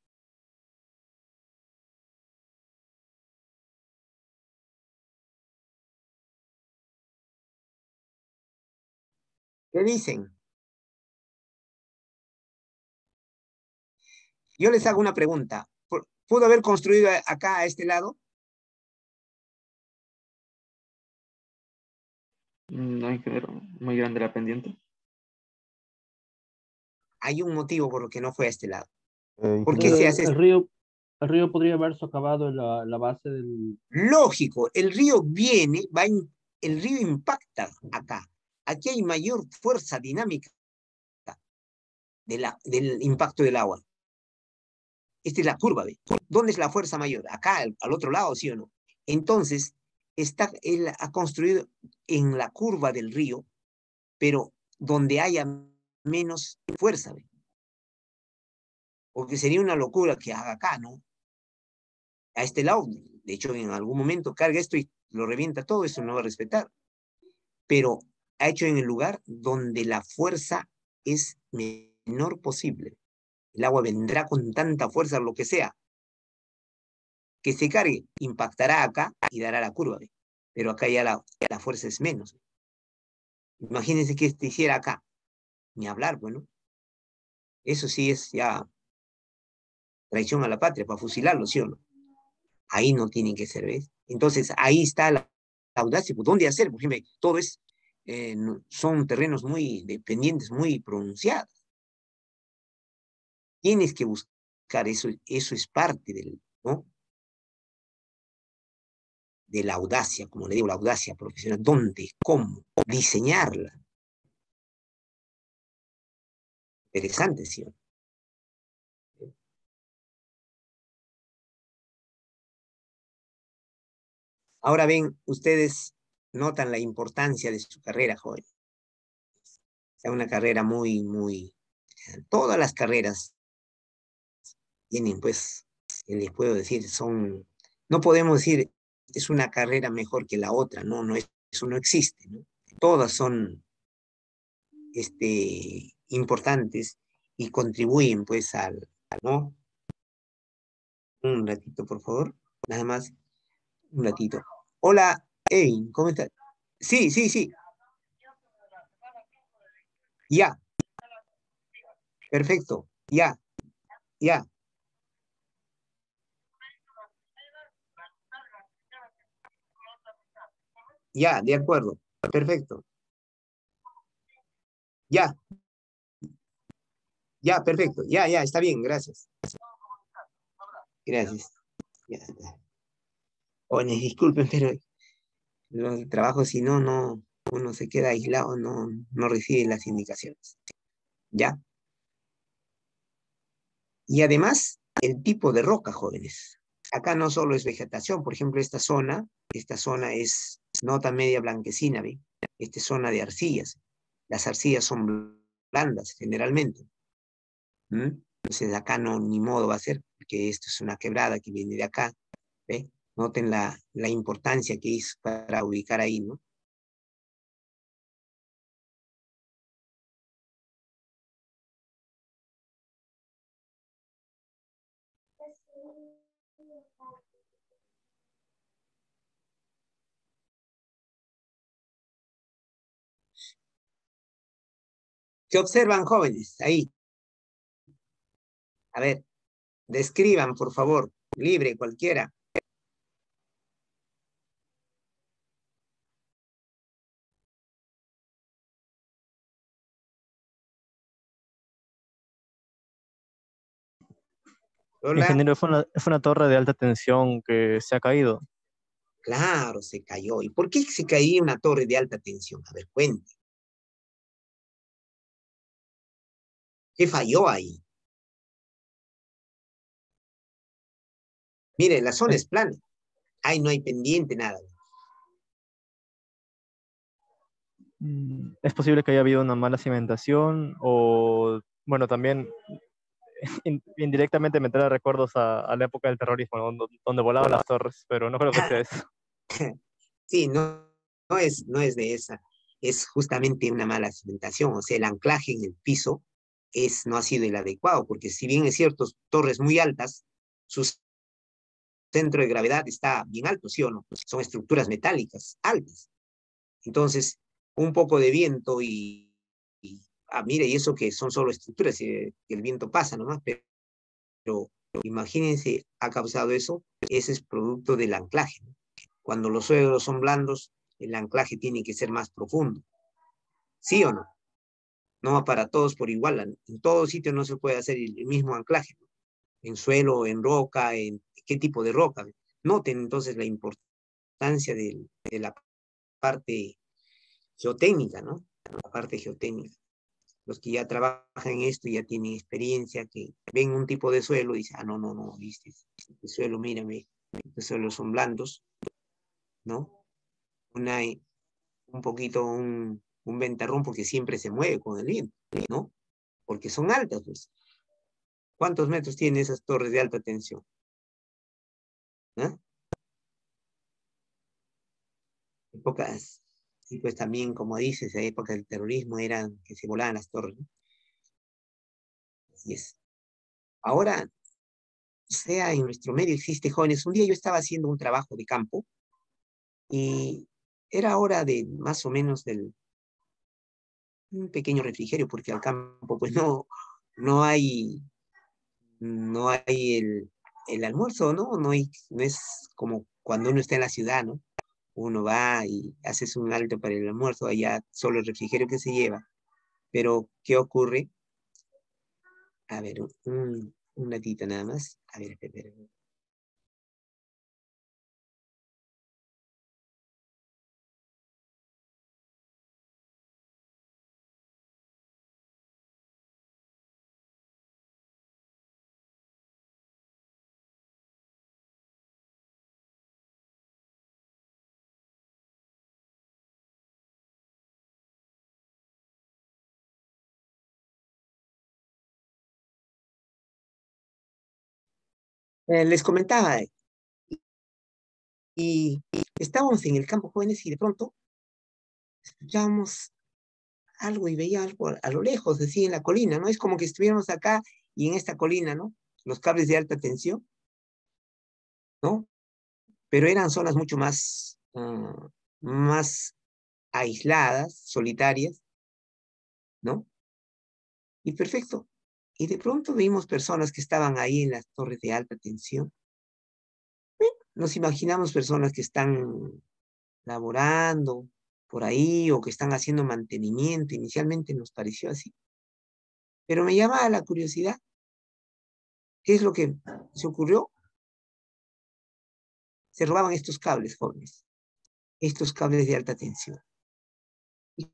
A: ¿Qué dicen? Yo les hago una pregunta. ¿Pudo haber construido acá a este lado?
B: No hay que ver, muy grande la pendiente.
A: Hay un motivo por lo que no fue a este lado. ¿Por qué
D: Ingeniero,
A: se hace esto?
K: El río podría haber socavado la base del...
A: Lógico, el río viene, el río impacta acá. Aquí hay mayor fuerza dinámica del impacto del agua. Esta es la curva, ¿ve? ¿Dónde es la fuerza mayor? Acá, al otro lado, ¿sí o no? Entonces, él ha construido en la curva del río, pero donde haya menos fuerza, ¿ve? Porque sería una locura que haga acá, ¿no? A este lado, de hecho, en algún momento carga esto y lo revienta todo, eso no va a respetar. Pero ha hecho en el lugar donde la fuerza es menor posible. El agua vendrá con tanta fuerza, lo que sea, que se cargue, impactará acá y dará la curva, ¿ve? Pero acá ya la fuerza es menos. Imagínense que este hiciera acá, ni hablar, bueno. Eso sí es ya traición a la patria, para fusilarlo, ¿sí o no? Ahí no tienen que ser, ¿ves? Entonces, ahí está la audacia. Pues, ¿dónde hacer? Por ejemplo, todo son terrenos muy dependientes, muy pronunciados. Tienes que buscar eso, eso es parte ¿no? De la audacia, como le digo, la audacia profesional. ¿Dónde? ¿Cómo? Diseñarla. Interesante, ¿sí? Ahora ven, ustedes notan la importancia de su carrera, joven. Es una carrera muy. Todas las carreras tienen, pues, les puedo decir, no podemos decir, es una carrera mejor que la otra, no, eso no existe, ¿no? Todas son, importantes y contribuyen, pues, ¿no? Un ratito, por favor, nada más, un ratito. Hola, Evin, ¿cómo estás? Sí, sí, sí. Ya, perfecto, ya, ya. Ya, de acuerdo. Perfecto. Ya, ya, perfecto. Ya, ya, está bien, gracias. Gracias. Ya está. Oye, disculpen, pero los trabajos, si no, uno se queda aislado, no recibe las indicaciones. ¿Ya? Y además, el tipo de roca, jóvenes. Acá no solo es vegetación, por ejemplo, esta zona es nota media blanquecina, ¿ve? Esta es zona de arcillas. Las arcillas son blandas, generalmente. ¿Mm? Entonces acá no, ni modo va a ser, porque esto es una quebrada que viene de acá, ¿ve? Noten la importancia que hizo para ubicar ahí, ¿no? ¿Qué observan, jóvenes? Ahí. A ver, describan, por favor. Libre, cualquiera. Hola.
L: Ingeniero, fue una torre de alta tensión que se ha caído.
A: Claro, se cayó. ¿Y por qué se caía una torre de alta tensión? A ver, cuente. ¿Qué falló ahí? Mire, la zona es plana. Ahí no hay pendiente, nada.
L: Es posible que haya habido una mala cimentación o, bueno, también indirectamente me trae recuerdos a la época del terrorismo, donde volaban las torres, pero no creo que sea eso.
A: Sí, no es de esa. Es justamente una mala cimentación. O sea, el anclaje en el piso no ha sido el adecuado, porque si bien es cierto, torres muy altas, su centro de gravedad está bien alto, ¿sí o no? Son estructuras metálicas altas. Entonces, un poco de viento mire, y eso que son solo estructuras, el viento pasa nomás, pero imagínense, ha causado eso, ese es producto del anclaje, ¿no? Cuando los suelos son blandos, el anclaje tiene que ser más profundo. ¿Sí o no? No para todos por igual. En todo sitio no se puede hacer el mismo anclaje, ¿no? En suelo, en roca, en qué tipo de roca. Noten entonces la importancia de la parte geotécnica, ¿no? La parte geotécnica. Los que ya trabajan en esto ya tienen experiencia, que ven un tipo de suelo y dicen, no, viste, este suelo, mírame, estos suelos son blandos, ¿no? Un poquito, un ventarrón porque siempre se mueve con el viento, ¿no? Porque son altas, pues. ¿Cuántos metros tienen esas torres de alta tensión? ¿Ah? Épocas, y pues también, como dices, la época del terrorismo eran que se volaban las torres, ¿no? Así es. Ahora, o sea, en nuestro medio existe jóvenes. Un día yo estaba haciendo un trabajo de campo y era hora de más o menos un pequeño refrigerio, porque al campo pues no hay, no hay el almuerzo, ¿no? No es como cuando uno está en la ciudad, ¿no? Uno va y haces un alto para el almuerzo, allá solo el refrigerio que se lleva. Pero, ¿qué ocurre? A ver, un ratito nada más. A ver, espera. Les comentaba, y estábamos en el campo jóvenes y de pronto escuchábamos algo y veía algo a lo lejos, así en la colina, ¿no? Es como que estuviéramos acá y en esta colina, ¿no? Los cables de alta tensión, ¿no? Pero eran zonas mucho más aisladas, solitarias, ¿no? Y perfecto. Y de pronto vimos personas que estaban ahí en las torres de alta tensión. Nos imaginamos personas que están laborando por ahí o que están haciendo mantenimiento. Inicialmente nos pareció así. Pero me llama la curiosidad. ¿Qué es lo que se ocurrió? Se robaban estos cables, jóvenes. Estos cables de alta tensión. ¿Y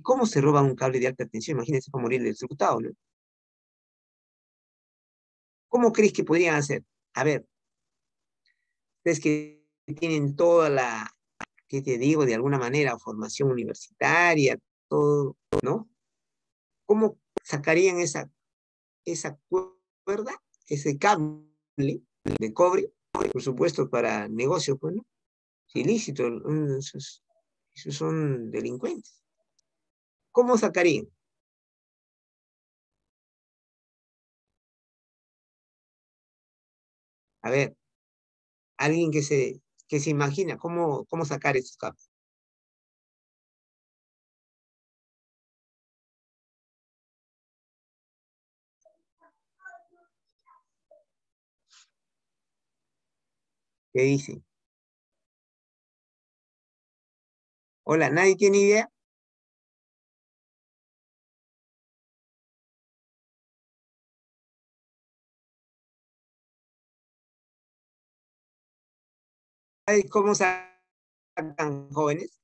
A: cómo se roba un cable de alta tensión? Imagínense para morir electrocutado, ¿no? ¿Cómo crees que podrían hacer? A ver, ustedes que tienen toda ¿qué te digo? De alguna manera, formación universitaria, todo, ¿no? ¿Cómo sacarían esa cuerda, ese cable de cobre, por supuesto, para negocios, pues, ¿no? Ilícito, esos son delincuentes. ¿Cómo sacarían? A ver, alguien que se imagina cómo sacar esos cables. ¿Qué dicen? Hola, ¿nadie tiene idea? ¿Sabes cómo sacan jóvenes?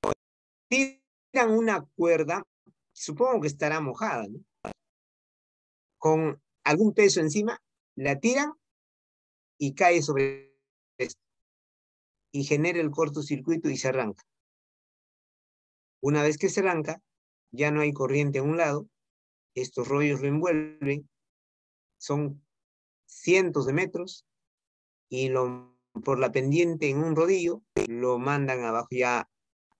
A: Tiran una cuerda, supongo que estará mojada, ¿no? Con algún peso encima, la tiran y cae sobre esto. Y genera el cortocircuito y se arranca. Una vez que se arranca, ya no hay corriente a un lado, estos rollos lo envuelven, son cientos de metros, y por la pendiente en un rodillo, lo mandan abajo ya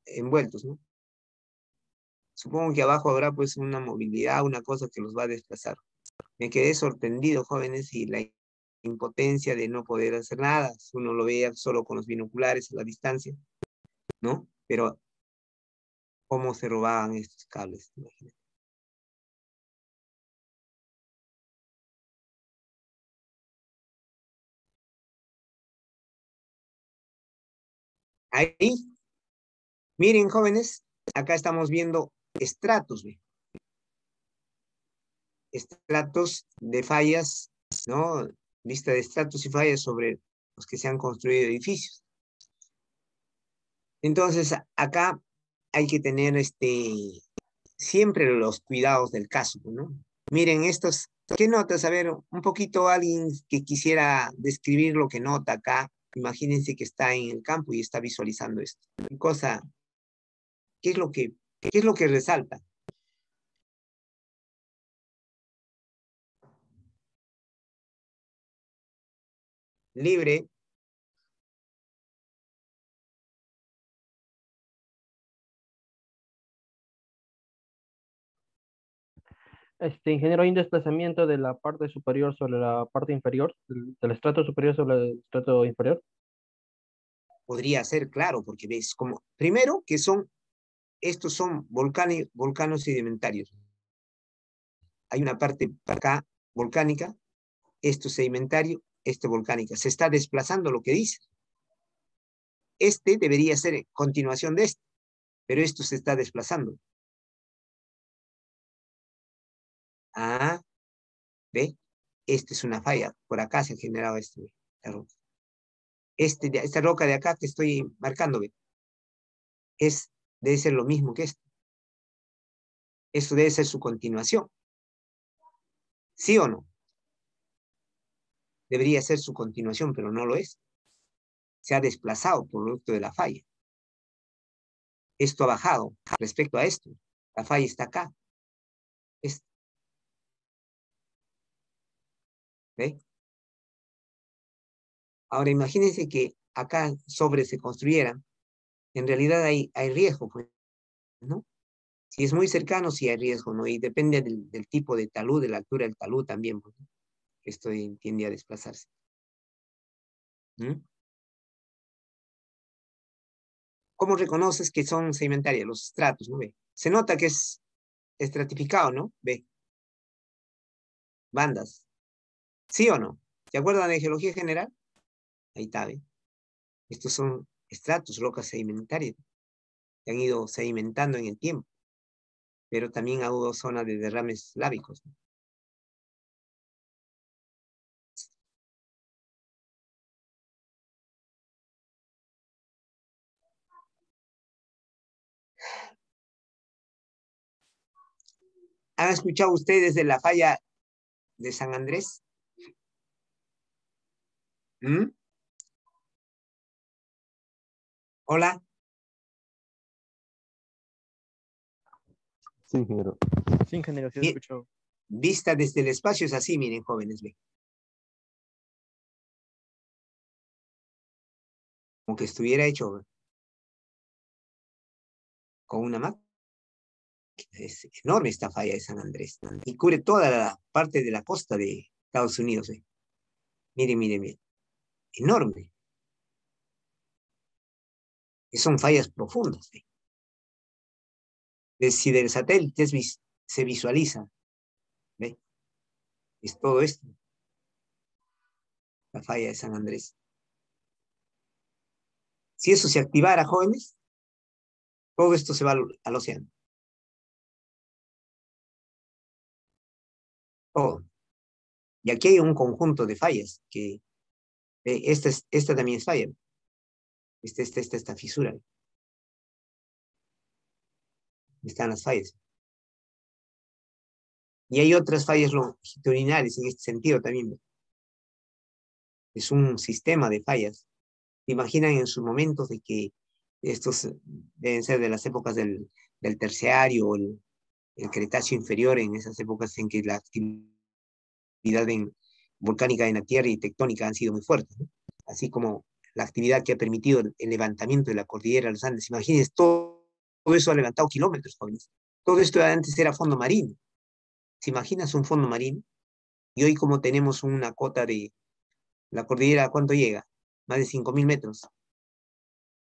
A: envueltos, ¿no? Supongo que abajo habrá pues una movilidad, una cosa que los va a desplazar. Me quedé sorprendido, jóvenes, y la impotencia de no poder hacer nada. Uno lo veía solo con los binoculares a la distancia, ¿no? Pero cómo se robaban estos cables, imagínate. Ahí, miren, jóvenes, acá estamos viendo estratos, ¿ve? Estratos de fallas, ¿no? Lista de estratos y fallas sobre los que se han construido edificios. Entonces, acá hay que tener siempre los cuidados del caso, ¿no? Miren, ¿qué notas? A ver, un poquito alguien que quisiera describir lo que nota acá. Imagínense que está en el campo y está visualizando esto. ¿Qué es lo que resalta? Libre.
K: Ingeniero, hay un desplazamiento de la parte superior sobre la parte inferior, del estrato superior sobre el estrato inferior.
A: Podría ser, claro, porque ves como, primero que estos son volcanos sedimentarios. Hay una parte acá volcánica, esto sedimentario, esto volcánica. Se está desplazando lo que dice. Debería ser continuación de pero esto se está desplazando. Ah, ¿ve? Esta es una falla. Por acá se ha generado esta roca. Esta roca de acá que estoy marcando, ¿ve? Debe ser lo mismo que esto. Esto debe ser su continuación. ¿Sí o no? Debería ser su continuación, pero no lo es. Se ha desplazado por producto de la falla. Esto ha bajado respecto a esto. La falla está acá. ¿Ve? Ahora imagínense que acá sobre se construyeran. En realidad hay riesgo, pues, ¿no? Si es muy cercano, sí hay riesgo, ¿no? Y depende del tipo de talud, de la altura del talud también, pues, ¿no? Esto tiende a desplazarse. ¿Mm? ¿Cómo reconoces que son sedimentarias? Los estratos, ¿no? ¿Ve? Se nota que es estratificado, ¿no? Ve. Bandas. ¿Sí o no? ¿Se acuerdan de geología general? Ahí está, ¿ve? Estos son estratos, rocas sedimentarias, que han ido sedimentando en el tiempo. Pero también ha habido zonas de derrames lábicos, ¿no? ¿Han escuchado ustedes de la falla de San Andrés? ¿Mm? ¿Hola?
D: Sí, ingeniero.
L: Sí, ingeniero, sí escucho.
A: Vista desde el espacio es así, miren, jóvenes, ven. Como que estuviera hecho con una máquina. Es enorme esta falla de San Andrés. Y cubre toda la parte de la costa de Estados Unidos. Miren, miren, miren. Enorme. Y son fallas profundas. Si del satélite se visualiza. ¿Ve? Es todo esto. La falla de San Andrés. Si eso se activara, jóvenes, todo esto se va al océano. Todo. Y aquí hay un conjunto de fallas, que esta también es falla. Esta fisura. Están las fallas. Y hay otras fallas longitudinales en este sentido también. Es un sistema de fallas. Imaginan en sus momentos de que estos deben ser de las épocas del terciario o el Cretáceo inferior, en esas épocas en que la actividad volcánica en la Tierra y tectónica han sido muy fuertes, ¿no? Así como la actividad que ha permitido el levantamiento de la cordillera de los Andes. Imagínense, todo eso ha levantado kilómetros, jóvenes. Todo esto antes era fondo marino. ¿Se imaginas un fondo marino? Y hoy como tenemos una cota de la cordillera, ¿cuánto llega? Más de 5.000 metros.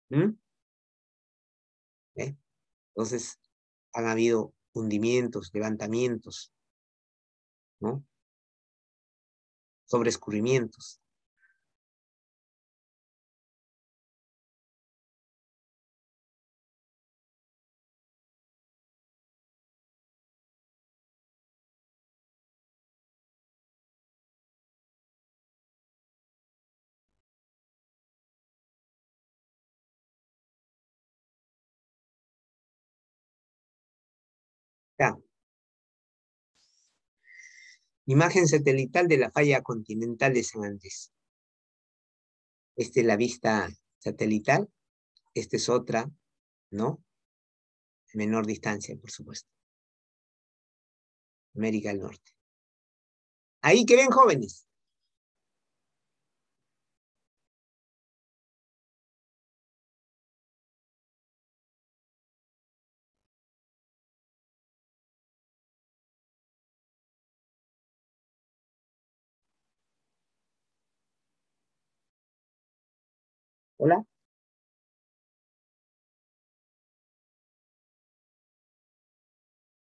A: ¿Mm? Entonces, han habido hundimientos, levantamientos, ¿no? Sobreescurrimientos. Ya. Imagen satelital de la falla continental de San Andrés. Esta es la vista satelital. Esta es otra, ¿no? A menor distancia, por supuesto. América del Norte. Ahí que ven, jóvenes. Hola.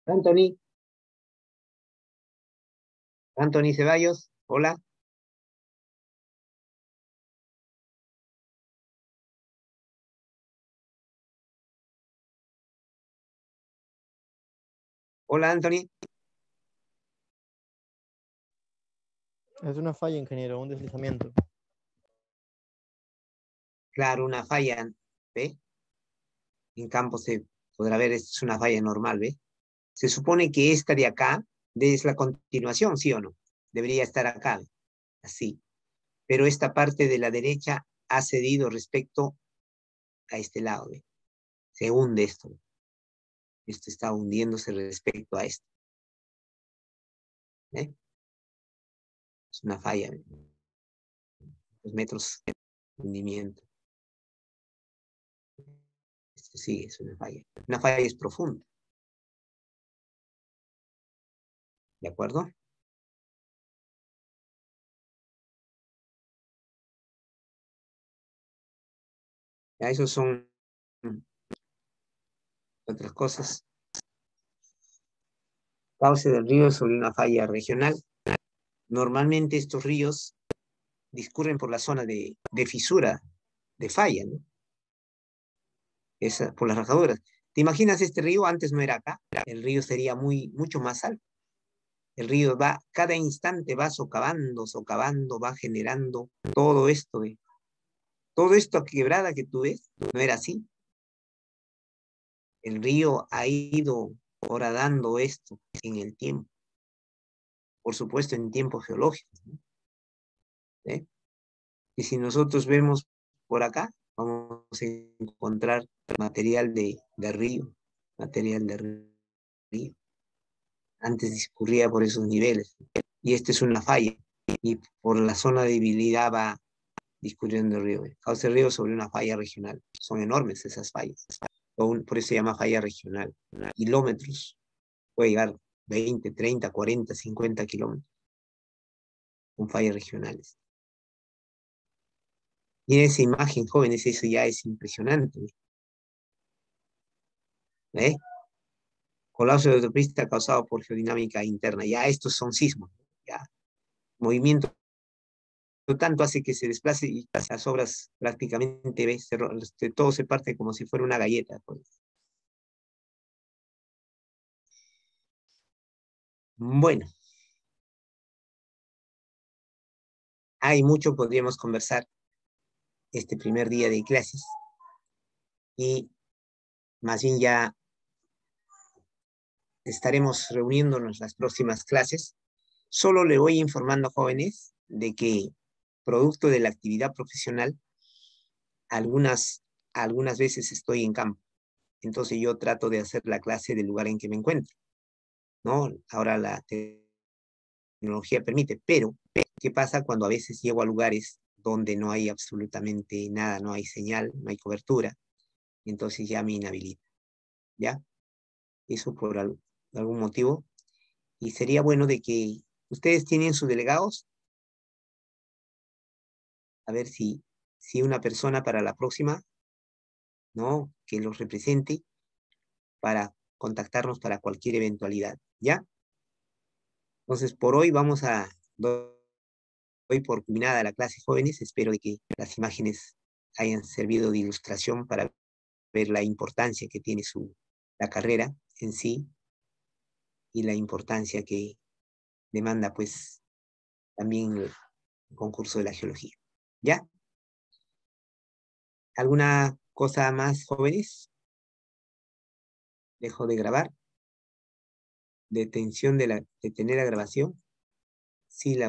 A: Anthony. Anthony Ceballos. Hola. Hola, Anthony.
K: Es una falla, ingeniero, un deslizamiento.
A: Claro, una falla, ¿ve? En campo se podrá ver, es una falla normal, ¿ve? Se supone que esta de acá es la continuación, ¿sí o no? Debería estar acá, ¿ve? Así. Pero esta parte de la derecha ha cedido respecto a este lado, ¿ve? Se hunde esto. Esto está hundiéndose respecto a esto. ¿Ve? Es una falla, ¿ve? 2 metros de hundimiento. Esto sí es una falla. Una falla es profunda. ¿De acuerdo? Ya, esos son otras cosas. Cauce del río sobre una falla regional. Normalmente estos ríos discurren por la zona de fisura, de falla, ¿no? Por las rajaduras. ¿Te imaginas este río? Antes no era acá. El río sería mucho más alto. El río va, cada instante va socavando, va generando todo esto. Todo esto quebrada que tú ves, no era así. El río ha ido horadando esto en el tiempo. Por supuesto, en tiempo geológico, ¿no? ¿Eh? Y si nosotros vemos por acá, vamos a encontrar material de río, material de río. Antes discurría por esos niveles. Y esta es una falla. Y por la zona de debilidad va discurriendo el río. Cauce el río sobre una falla regional. Son enormes esas fallas. Por eso se llama falla regional. Kilómetros. Puede llegar 20, 30, 40, 50 kilómetros. Con fallas regionales. Y esa imagen, jóvenes, eso ya es impresionante. ¿Eh? Colapso de autopista causado por geodinámica interna. Ya estos son sismos. Ya. Movimiento tanto hace que se desplace y las obras prácticamente, ¿ves? Todo se parte como si fuera una galleta, pues. Bueno, hay mucho, podríamos conversar este primer día de clases y más bien ya estaremos reuniéndonos las próximas clases. Solo le voy informando, jóvenes, de que producto de la actividad profesional, algunas veces estoy en campo. Entonces yo trato de hacer la clase del lugar en que me encuentro, ¿no? Ahora la tecnología permite, pero ¿qué pasa cuando a veces llego a lugares donde no hay absolutamente nada, no hay señal, no hay cobertura? Entonces ya me inhabilita, ¿ya? Eso por algún motivo. Y sería bueno de que ustedes tienen sus delegados, a ver si una persona para la próxima, ¿no? Que los represente para contactarnos para cualquier eventualidad, ¿ya? Entonces, por hoy doy por culminada la clase, jóvenes. Espero de que las imágenes hayan servido de ilustración para ver la importancia que tiene la carrera en sí y la importancia que demanda, pues, también el concurso de la geología, ¿ya? ¿Alguna cosa más, jóvenes? Dejo de grabar. Detención detener la grabación. Sí, la